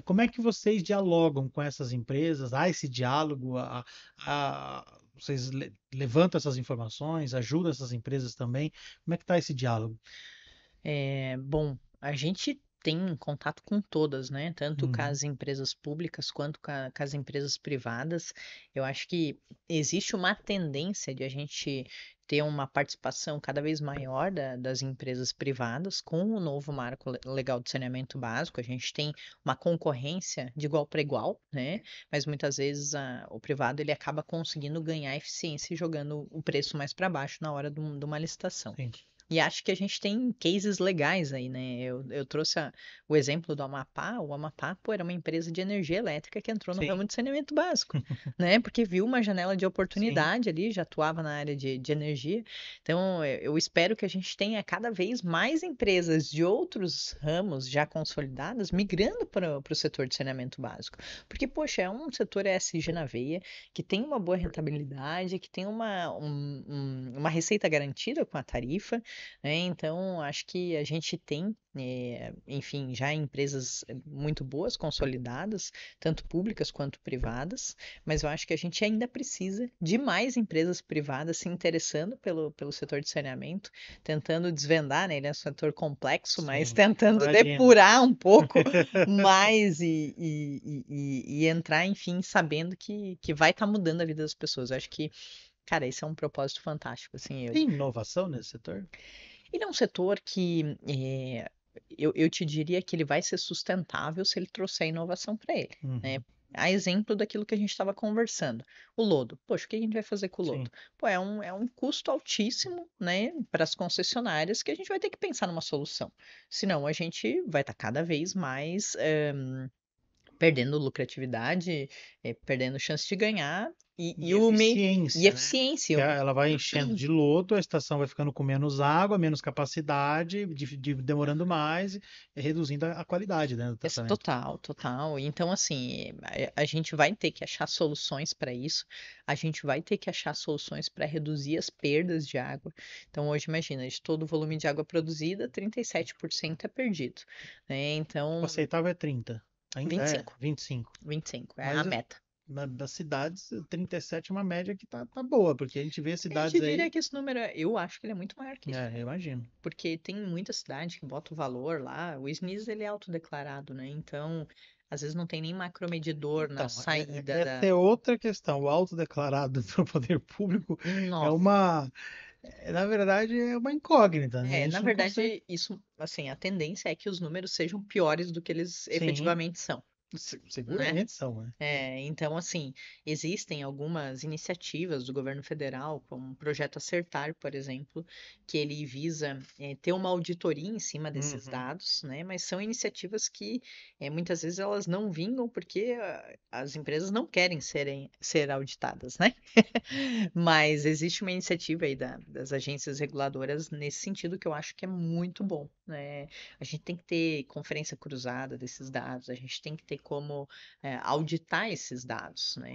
Como é que vocês dialogam com essas empresas? Há esse diálogo? Vocês levantam essas informações, ajudam essas empresas também? Como é que está esse diálogo? bom, a gente tem contato com todas, né? Tanto com Uhum. as empresas públicas quanto com as empresas privadas. Eu acho que existe uma tendência de a gente ter uma participação cada vez maior das empresas privadas com o novo marco legal de saneamento básico. A gente tem uma concorrência de igual para igual, né? Mas muitas vezes o privado ele acaba conseguindo ganhar eficiência jogando o preço mais para baixo na hora de uma licitação. Sim. E acho que a gente tem cases legais aí, né? Eu trouxe o exemplo do Amapá. O Amapá, pô, era uma empresa de energia elétrica que entrou no Sim. ramo de saneamento básico, né? Porque viu uma janela de Sim. oportunidade ali, já atuava na área de energia. Então, eu espero que a gente tenha cada vez mais empresas de outros ramos já consolidadas migrando para o setor de saneamento básico. Porque, poxa, é um setor ESG na veia, que tem uma boa rentabilidade, que tem uma receita garantida com a tarifa. Né? Então, acho que a gente tem, enfim, já empresas muito boas, consolidadas, tanto públicas quanto privadas, mas eu acho que a gente ainda precisa de mais empresas privadas se interessando pelo setor de saneamento, tentando desvendar, né? Ele é um setor complexo, mas Sim. tentando Imagino. depurar um pouco mais e entrar, enfim, sabendo que vai estar mudando a vida das pessoas. Eu acho que, cara, esse é um propósito fantástico, assim, Tem inovação nesse setor? ele é um setor que eu te diria que ele vai ser sustentável se ele trouxer inovação para ele, né? Uhum. A exemplo daquilo que a gente estava conversando, o lodo. Poxa, o que a gente vai fazer com o Sim. lodo? Pô, é um custo altíssimo, né, para as concessionárias que a gente vai ter que pensar numa solução. Senão a gente vai estar cada vez mais perdendo lucratividade, perdendo chance de ganhar E e eficiência, né? eficiência. Que ela vai enchendo de lodo, a estação vai ficando com menos água, menos capacidade, demorando mais e reduzindo a qualidade, né, do tratamento. Total, total. Então, assim, a gente vai ter que achar soluções para isso, a gente vai ter que achar soluções para reduzir as perdas de água. Então, hoje, imagina, de todo o volume de água produzida, 37% é perdido, né? O Então, aceitável é 30. Ainda é 25, 25. 25 é a Mas meta. das cidades, 37 é uma média que tá boa, porque a gente vê Eu cidades te diria aí. que esse número, eu acho que ele é muito maior que isso. Eu imagino. Porque tem muita cidade que bota o valor lá, o SNIS ele é autodeclarado, né? Então, às vezes não tem nem macromedidor na Então, saída essa da. é outra questão. O autodeclarado para o poder público é Nossa. uma, na verdade, é uma incógnita, né? A Na gente não consegue. verdade, isso, assim, a tendência é que os números sejam piores do que eles Sim, efetivamente são, né? seguramente são, né? Então, assim, existem algumas iniciativas do governo federal, como o Projeto Acertar, por exemplo, que ele visa ter uma auditoria em cima desses Uhum. dados, né? Mas são iniciativas que muitas vezes elas não vingam porque as empresas não querem ser auditadas, né? Mas existe uma iniciativa aí das agências reguladoras nesse sentido que eu acho que é muito bom, né? A gente tem que ter conferência cruzada desses dados, a gente tem que ter como auditar esses dados, né?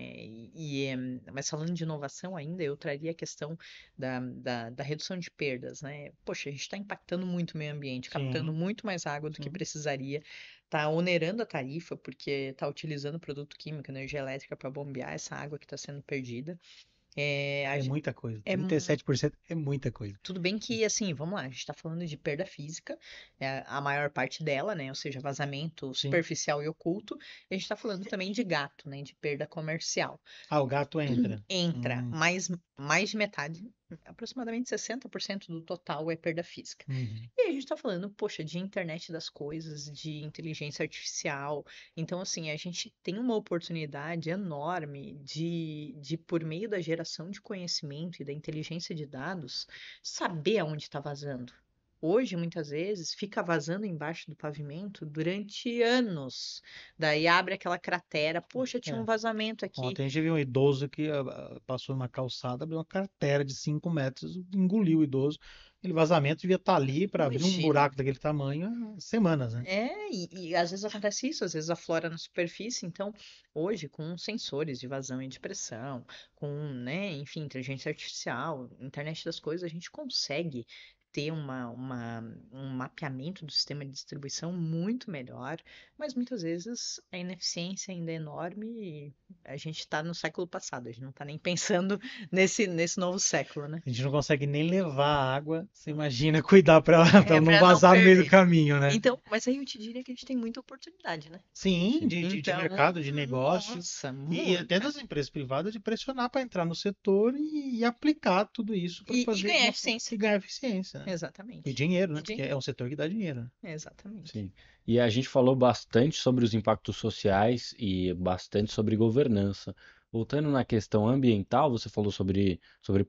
Mas falando de inovação ainda, eu traria a questão da redução de perdas, né? Poxa, a gente está impactando muito o meio ambiente, captando Sim, muito mais água do que sim. precisaria, está onerando a tarifa porque está utilizando produto químico, energia elétrica para bombear essa água que está sendo perdida. É, a É gen- muita coisa. é 37% é muita coisa. tudo bem que, assim, vamos lá, a gente está falando de perda física, a maior parte dela, né? Ou seja, vazamento Sim. superficial e oculto. E a gente está falando também de gato, né? De perda comercial. Ah, o gato entra. Entra mais de metade, aproximadamente 60% do total é perda física. Uhum. E a gente está falando, poxa, de internet das coisas, de inteligência artificial. Então, assim, a gente tem uma oportunidade enorme por meio da geração de conhecimento e da inteligência de dados, saber aonde está vazando. Hoje, muitas vezes, fica vazando embaixo do pavimento durante anos. Daí abre aquela cratera. Poxa, tinha um É. vazamento aqui. Ontem a gente viu um idoso que passou numa calçada, abriu uma cratera de 5 metros, engoliu o idoso. Aquele vazamento devia estar ali para abrir um Imagina. buraco daquele tamanho há semanas, né? E às vezes acontece isso, às vezes aflora na superfície. Então, hoje, com sensores de vazão e de pressão, com, né, enfim, inteligência artificial, internet das coisas, a gente consegue ter um mapeamento do sistema de distribuição muito melhor, mas muitas vezes a ineficiência ainda é enorme e a gente está no século passado, a gente não está nem pensando nesse novo século, né? A gente não consegue nem levar a água. Você imagina cuidar para ela, pra ela não Para não vazar no meio do perder. caminho, né? Então, mas aí eu te diria que a gente tem muita oportunidade, né? Sim, Sim. de Então, mercado, de negócio. nossa, E até muita. das empresas privadas de pressionar para entrar no setor e aplicar tudo isso para E fazer de ganhar uma forma eficiência. que ganhe eficiência, né? E Exatamente. dinheiro, E né? Porque é dinheiro. um setor que dá dinheiro, né? Exatamente. Sim. E a gente falou bastante sobre os impactos sociais e bastante sobre governança. Voltando na questão ambiental, você falou sobre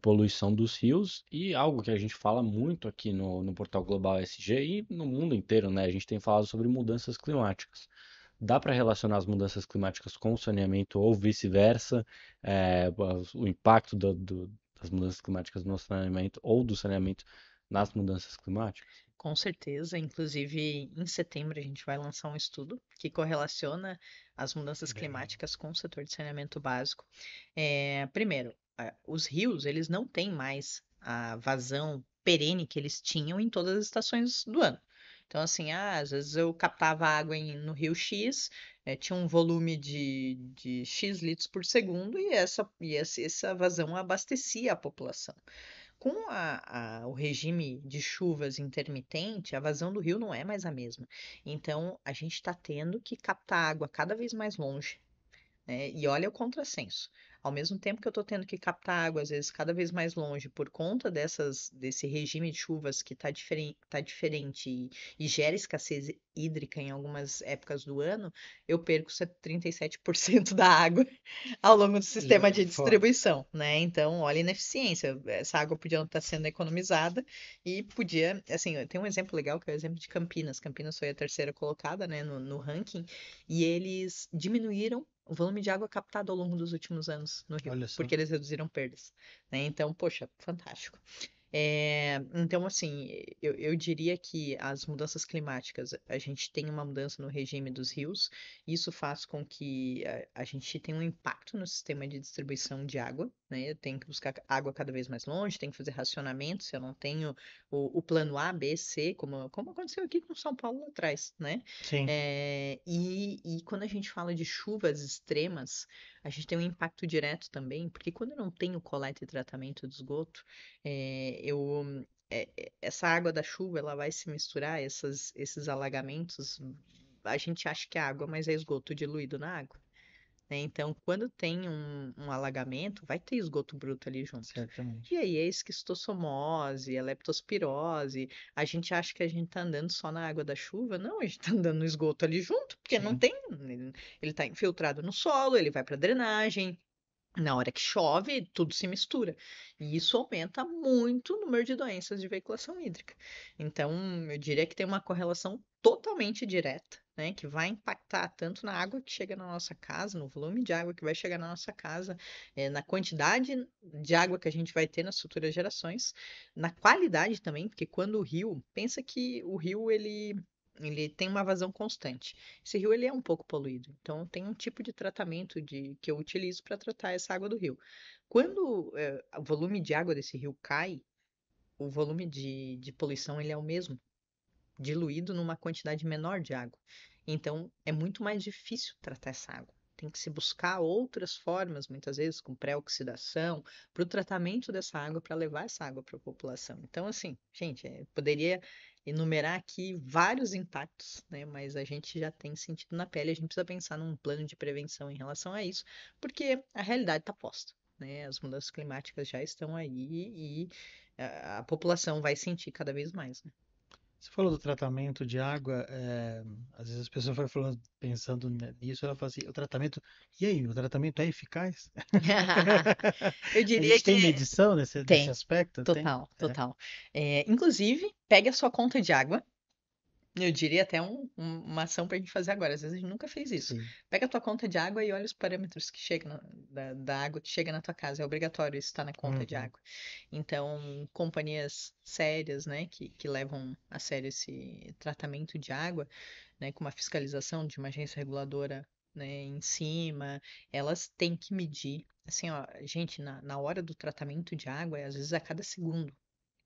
poluição dos rios e algo que a gente fala muito aqui no Portal Global SG e no mundo inteiro, né? A gente tem falado sobre mudanças climáticas. Dá para relacionar as mudanças climáticas com o saneamento ou vice-versa? O impacto das mudanças climáticas no saneamento ou do saneamento nas mudanças climáticas? Com certeza. Inclusive, em setembro, a gente vai lançar um estudo que correlaciona as mudanças Legal. climáticas com o setor de saneamento básico. Primeiro, os rios, eles não têm mais a vazão perene que eles tinham em todas as estações do ano. Então, assim, às vezes eu captava água no rio X, tinha um volume de X litros por segundo essa vazão abastecia a população. Com o regime de chuvas intermitente, a vazão do rio não é mais a mesma. Então, a gente está tendo que captar água cada vez mais longe, né? E olha o contrassenso. ao mesmo tempo que eu estou tendo que captar água, às vezes, cada vez mais longe, por conta desse regime de chuvas que tá diferente e gera escassez hídrica em algumas épocas do ano, eu perco 37% da água ao longo do sistema de Fora. distribuição, né? Então, olha a ineficiência. Essa água podia estar sendo economizada e podia, assim, tem um exemplo legal que é o exemplo de Campinas. Campinas foi a terceira colocada, né, no ranking, e eles diminuíram o volume de água captado ao longo dos últimos anos no Rio, Olha só. porque eles reduziram perdas, né? Então, poxa, fantástico. Então, assim, eu diria que as mudanças climáticas, a gente tem uma mudança no regime dos rios, isso faz com que a gente tenha um impacto no sistema de distribuição de água, né? Eu tenho que buscar água cada vez mais longe, tenho que fazer racionamento, se eu não tenho o plano A, B, C, como aconteceu aqui com São Paulo lá atrás, né? Sim. E quando a gente fala de chuvas extremas, a gente tem um impacto direto também, porque quando eu não tenho coleta e tratamento de esgoto, essa água da chuva ela vai se misturar, esses alagamentos, a gente acha que é água, mas é esgoto diluído na água, né? Então, quando tem um alagamento, vai ter esgoto bruto ali junto. Certamente. E aí é esquistossomose, é leptospirose. A gente acha que a gente tá andando só na água da chuva. Não, a gente tá andando no esgoto ali junto, porque não Sim. tem. Ele tá infiltrado no solo, ele vai para drenagem. Na hora que chove, tudo se mistura. E isso aumenta muito o número de doenças de veiculação hídrica. Então, eu diria que tem uma correlação totalmente direta, né? Que vai impactar tanto na água que chega na nossa casa, no volume de água que vai chegar na nossa casa, na quantidade de água que a gente vai ter nas futuras gerações, na qualidade também, porque quando o rio, pensa que o rio ele tem uma vazão constante. Esse rio ele é um pouco poluído, então tem um tipo de tratamento que eu utilizo para tratar essa água do rio. Quando o volume de água desse rio cai, o volume de poluição ele é o mesmo, diluído numa quantidade menor de água. Então é muito mais difícil tratar essa água. Tem que se buscar outras formas, muitas vezes com pré-oxidação, para o tratamento dessa água, para levar essa água para a população. Então, assim, gente, poderia enumerar aqui vários impactos, né? Mas a gente já tem sentido na pele, a gente precisa pensar num plano de prevenção em relação a isso, porque a realidade está posta, né? As mudanças climáticas já estão aí e a população vai sentir cada vez mais, né? Você falou do tratamento de água, às vezes as pessoas vão falando, pensando nisso, ela fala assim, o tratamento, e aí, o tratamento é eficaz? Eu A diria gente tem que medição nesse tem, aspecto? Tem? total, É. total. Inclusive, pegue a sua conta de água. Eu diria até uma ação para a gente fazer agora. Às vezes a gente nunca fez isso. Sim. Pega a tua conta de água e olha os parâmetros que chegam da água que chega na tua casa. É obrigatório isso estar na conta de Uhum. água. Então, companhias sérias, né, que levam a sério esse tratamento de água, né, com uma fiscalização de uma agência reguladora, né, em cima, elas têm que medir. Assim, ó, gente, na hora do tratamento de água, às vezes a cada segundo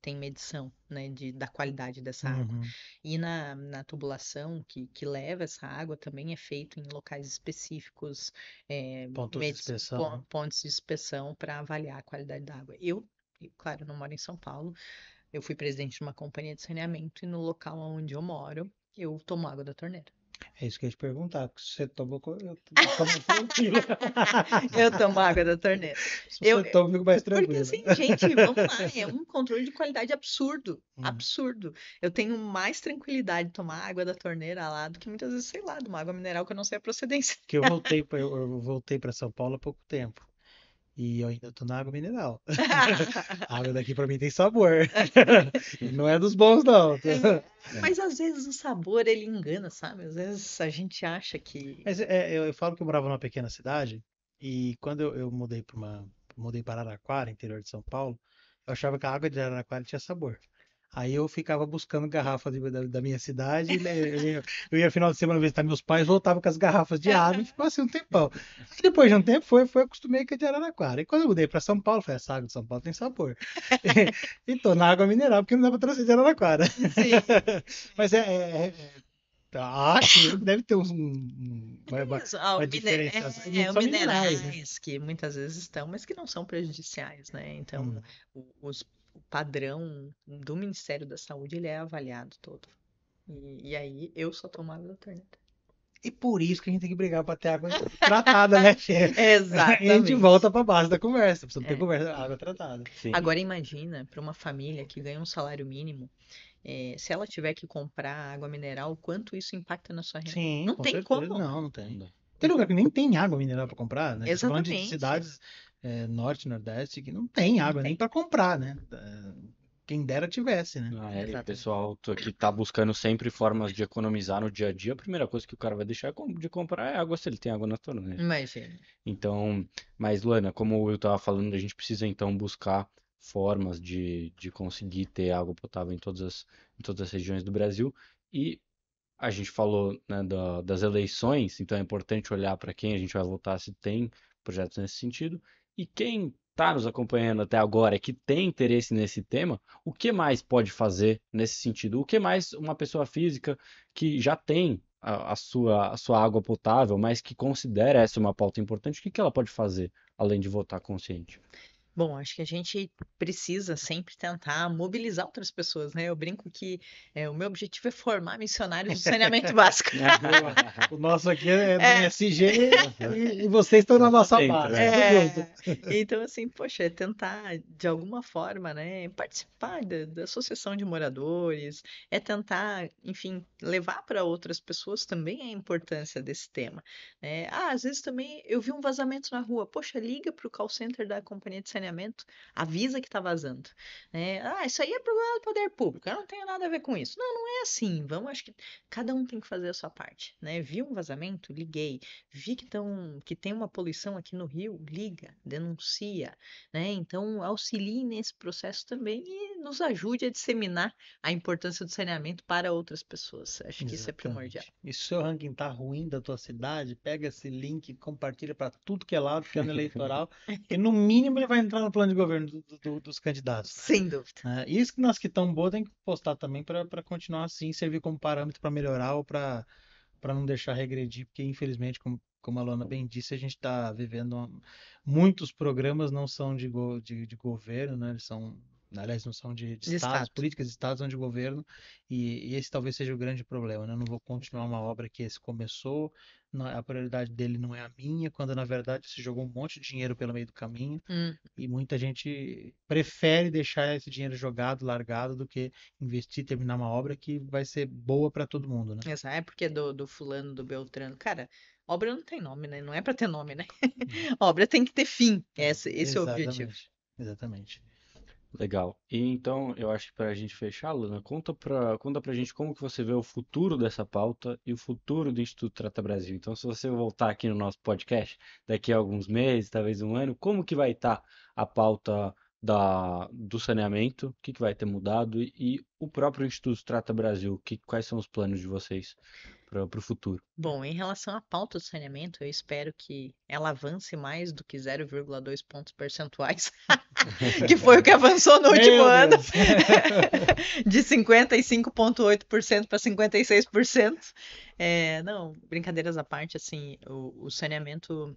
tem medição, né, da qualidade dessa água. Uhum. E na tubulação que leva essa água também é feito em locais específicos, Pontos de inspeção, né? pontos de inspeção para avaliar a qualidade da água. Claro, não moro em São Paulo, eu fui presidente de uma companhia de saneamento e no local onde eu moro, eu tomo água da torneira. É isso que eu ia te perguntar, porque se você tomou, eu tomo tranquilo. Eu tomo água da torneira. Se Eu, você toma, eu fico mais Porque tranquilo. assim, gente, vamos lá, é um controle de qualidade absurdo, Uhum. absurdo. Eu tenho mais tranquilidade de tomar água da torneira lá do que muitas vezes, sei lá, de uma água mineral que eu não sei a procedência. Que eu voltei para São Paulo há pouco tempo. E eu ainda tô na água mineral. A água daqui pra mim tem sabor. E não é dos bons, não. Mas às vezes o sabor ele engana, sabe? Às vezes a gente acha que. Mas eu falo que eu morava numa pequena cidade e quando eu mudei para Araraquara, interior de São Paulo, eu achava que a água de Araraquara tinha sabor. Aí eu ficava buscando garrafas da minha cidade, né, eu ia final de semana visitar meus pais, voltava com as garrafas de água e ficou assim um tempão. Aí depois de um tempo foi acostumei com a de Araraquara. E quando eu mudei para São Paulo, falei, essa água de São Paulo tem sabor. E tô na água mineral, porque não dá para trazer de Araraquara. Sim. Mas acho que deve ter Isso, ah, uma diferenciação. E os são minerais, né? minerais que muitas vezes estão, mas que não são prejudiciais, né? Então, Hum. o padrão do Ministério da Saúde ele é avaliado todo. E aí eu só tomo água da torneira. E por isso que a gente tem que brigar para ter água tratada, né, chefe? E a gente Exatamente. volta para base da conversa. Precisa ter É. conversa, água tratada. Sim. Agora imagina para uma família que ganha um salário mínimo, se ela tiver que comprar água mineral, quanto isso impacta na sua renda? Sim, Não com tem certeza. como. Não Não tem. dá. Tem lugar que nem tem água mineral para comprar, né? Você tá falando de Exatamente. cidades norte, nordeste, que não tem Não água nem tem. para comprar, né? Quem dera tivesse, né? E o Exatamente. pessoal que tá buscando sempre formas de economizar no dia a dia, a primeira coisa que o cara vai deixar de comprar é água, se ele tem água na torneira. Imagina. Então, mas Luana, como o Will estava falando, a gente precisa então buscar formas de conseguir ter água potável em todas as regiões do Brasil. E a gente falou, né, das eleições, então é importante olhar para quem a gente vai votar se tem projetos nesse sentido. E quem está nos acompanhando até agora, que tem interesse nesse tema, o que mais pode fazer nesse sentido? O que mais uma pessoa física que já tem a sua água potável, mas que considera essa uma pauta importante, o que ela pode fazer além de votar consciente? Bom, acho que a gente precisa sempre tentar mobilizar outras pessoas, né? Eu brinco que o meu objetivo é formar missionários do saneamento básico. O nosso aqui é do É, SG e vocês estão na nossa dentro, base. né? Tudo junto. então, assim, poxa, é tentar de alguma forma, né, participar da associação de moradores, é tentar, enfim, levar para outras pessoas também a importância desse tema, né? Às vezes também eu vi um vazamento na rua, poxa, liga para o call center da companhia de saneamento, avisa que está vazando, né? Isso aí é problema do poder público, eu não tenho nada a ver com isso. Não, não é assim, acho que cada um tem que fazer a sua parte, né? Vi um vazamento, liguei. Vi que tem uma poluição aqui no Rio, liga, denuncia, né? Então, auxilie nesse processo também e nos ajude a disseminar a importância do saneamento para outras pessoas. Acho que isso é primordial. Exatamente. E se o seu ranking tá ruim da tua cidade, pega esse link e compartilha para tudo que é lado, que é no eleitoral, que no mínimo ele vai entrar no plano de governo dos candidatos, Sem dúvida. né? Isso que nós que estão boas tem que postar também para continuar assim, servir como parâmetro para melhorar ou para não deixar regredir, porque infelizmente, como a Luana bem disse, a gente está vivendo muitos programas não são de governo, né? Eles são, aliás, não são de De estados, Estado. políticas de estados, são de governo, e esse talvez seja o grande problema, né? Eu não vou continuar uma obra que esse começou, a prioridade dele não é a minha, quando na verdade se jogou um monte de dinheiro pelo meio do caminho, Hum, e muita gente prefere deixar esse dinheiro jogado, largado, do que investir, terminar uma obra que vai ser boa para todo mundo, né? essa é porque do fulano, do Beltrano. Cara, obra não tem nome, né? Não é para ter nome, né? Obra tem que ter fim. Esse é o objetivo. Exatamente, exatamente. Legal. E então, eu acho que para a gente fechar, Luna, conta pra gente como que você vê o futuro dessa pauta e o futuro do Instituto Trata Brasil. Então, se você voltar aqui no nosso podcast daqui a alguns meses, talvez um ano, como que vai estar a pauta do saneamento? O que que vai ter mudado? E o próprio Instituto Trata Brasil, quais são os planos de vocês para o futuro? Bom, em relação à pauta do saneamento, eu espero que ela avance mais do que 0,2 pontos percentuais, que foi o que avançou no último Meu ano, Deus! de 55,8% para 56%. Não, brincadeiras à parte, assim, o saneamento,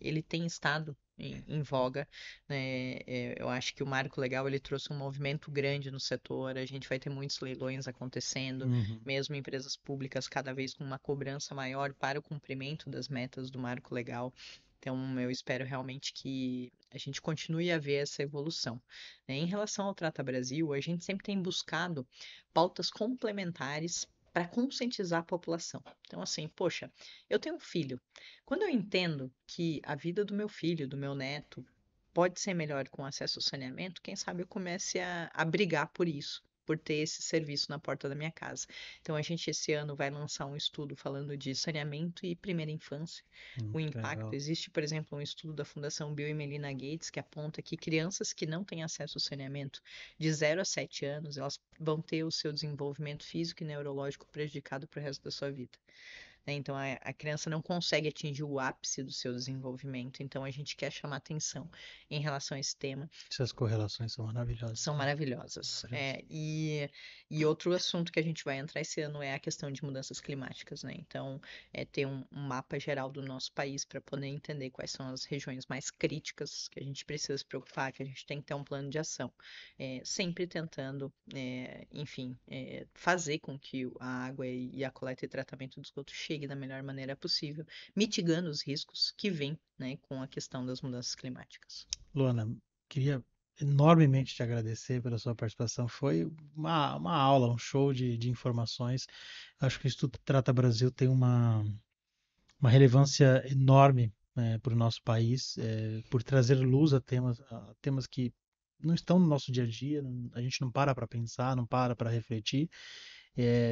ele tem estado em voga, né? Eu acho que o Marco Legal, ele trouxe um movimento grande no setor, a gente vai ter muitos leilões acontecendo, Uhum. mesmo empresas públicas cada vez com uma cobrança maior para o cumprimento das metas do Marco Legal. Então, eu espero realmente que a gente continue a ver essa evolução, né? Em relação ao Trata Brasil, a gente sempre tem buscado pautas complementares para conscientizar a população. Então, assim, poxa, eu tenho um filho. Quando eu entendo que a vida do meu filho, do meu neto, pode ser melhor com acesso ao saneamento, quem sabe eu comece a brigar por isso, por ter esse serviço na porta da minha casa. Então, a gente esse ano vai lançar um estudo falando de saneamento e primeira infância. O Que impacto. legal. Existe, por exemplo, um estudo da Fundação Bill e Melinda Gates que aponta que crianças que não têm acesso ao saneamento de 0 a 7 anos, elas vão ter o seu desenvolvimento físico e neurológico prejudicado para o resto da sua vida, né? Então, a criança não consegue atingir o ápice do seu desenvolvimento. Então, a gente quer chamar atenção em relação a esse tema. Essas correlações são maravilhosas, São né? maravilhosas. Maravilhosas. E outro assunto que a gente vai entrar esse ano é a questão de mudanças climáticas, né? Então, ter um mapa geral do nosso país para poder entender quais são as regiões mais críticas que a gente precisa se preocupar, que a gente tem que ter um plano de ação. Sempre tentando, enfim, fazer com que a água e a coleta e tratamento do esgoto chegue chegue da melhor maneira possível, mitigando os riscos que vêm, né, com a questão das mudanças climáticas. Luana, queria enormemente te agradecer pela sua participação. Foi uma aula, um show de informações. Acho que o Instituto Trata Brasil tem uma relevância enorme para o nosso país, por trazer luz a temas que não estão no nosso dia a dia, a gente não para pensar, não para refletir.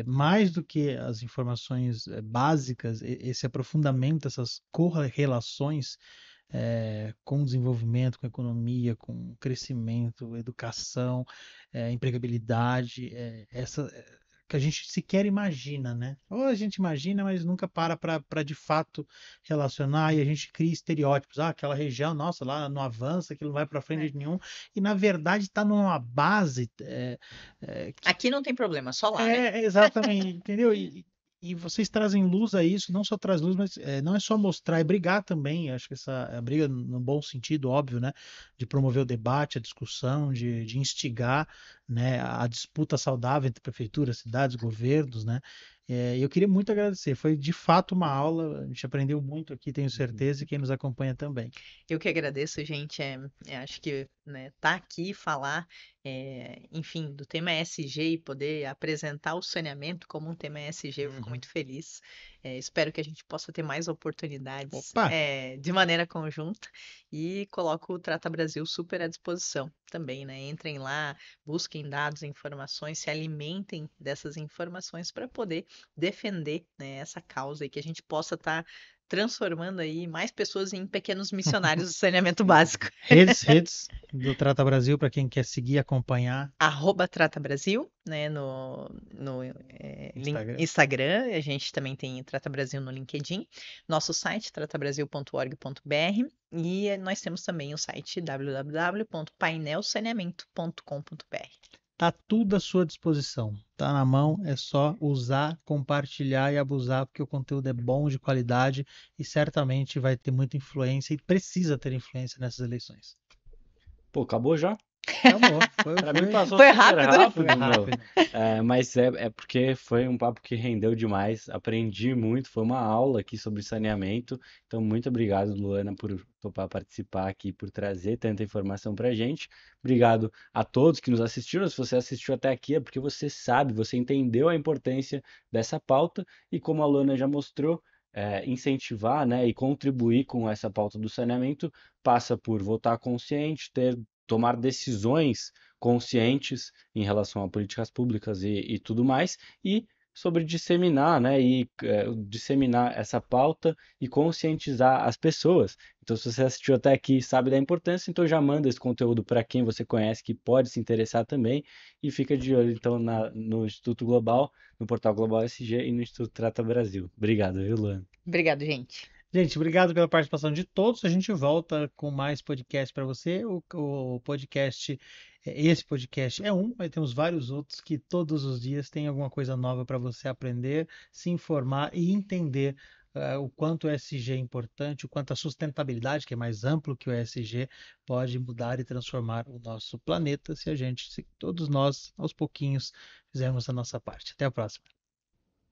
Mais do que as informações básicas, esse aprofundamento, essas correlações com o desenvolvimento, com a economia, com crescimento, educação, empregabilidade, que a gente sequer imagina, né? Ou a gente imagina, mas nunca para de fato relacionar e a gente cria estereótipos. Ah, aquela região, nossa, lá não avança, aquilo não vai para frente de nenhum. E na verdade está numa base. Aqui não tem problema, só lá, né? Exatamente, entendeu? E vocês trazem luz a isso, não só traz luz, mas não é só mostrar, é brigar também. Acho que a briga, no bom sentido, óbvio, né? De promover o debate, a discussão, de instigar, né? A disputa saudável entre prefeituras, cidades, governos, né? E eu queria muito agradecer. Foi de fato uma aula, a gente aprendeu muito aqui, tenho certeza, e quem nos acompanha também. Eu que agradeço, gente. Acho que, né, tá aqui falar, enfim, do tema ESG e poder apresentar o saneamento como um tema ESG, eu fico muito feliz. Espero que a gente possa ter mais oportunidades Opa! de maneira conjunta e coloco o Trata Brasil super à disposição também, né? Entrem lá, busquem dados, informações, se alimentem dessas informações para poder defender, né, essa causa e que a gente possa estar transformando aí mais pessoas em pequenos missionários do saneamento básico. Redes do Trata Brasil, para quem quer seguir, acompanhar. @Trata Brasil, né, no Instagram. Instagram, a gente também tem Trata Brasil no LinkedIn, nosso site tratabrasil.org.br e nós temos também o site www.painelsaneamento.com.br. Tá tudo à sua disposição. Tá na mão, é só usar, compartilhar e abusar, porque o conteúdo é bom, de qualidade e certamente vai ter muita influência e precisa ter influência nessas eleições. Pô, acabou já? Acabou. Pra mim passou Foi super rápido, né? rápido, Foi meu. rápido. Mas é porque foi um papo que rendeu demais, aprendi muito, foi uma aula aqui sobre saneamento. Então, muito obrigado, Luana, por topar participar aqui, por trazer tanta informação pra gente. Obrigado a todos que nos assistiram. Se você assistiu até aqui, é porque você sabe, você entendeu a importância dessa pauta e como a Luana já mostrou, incentivar, né, e contribuir com essa pauta do saneamento passa por votar consciente, tomar decisões conscientes em relação a políticas públicas e tudo mais, e sobre disseminar, né, disseminar essa pauta e conscientizar as pessoas. Então, se você assistiu até aqui e sabe da importância, então já manda esse conteúdo para quem você conhece que pode se interessar também e fica de olho então no Instituto Global, no Portal Global SG e no Instituto Trata Brasil. Obrigado, viu, Luana? Obrigado, gente. Gente, obrigado pela participação de todos. A gente volta com mais podcast para você. O podcast, esse podcast é mas temos vários outros que todos os dias tem alguma coisa nova para você aprender, se informar e entender o quanto o ESG é importante, o quanto a sustentabilidade, que é mais amplo que o ESG, pode mudar e transformar o nosso planeta se todos nós, aos pouquinhos, fizermos a nossa parte. Até a próxima.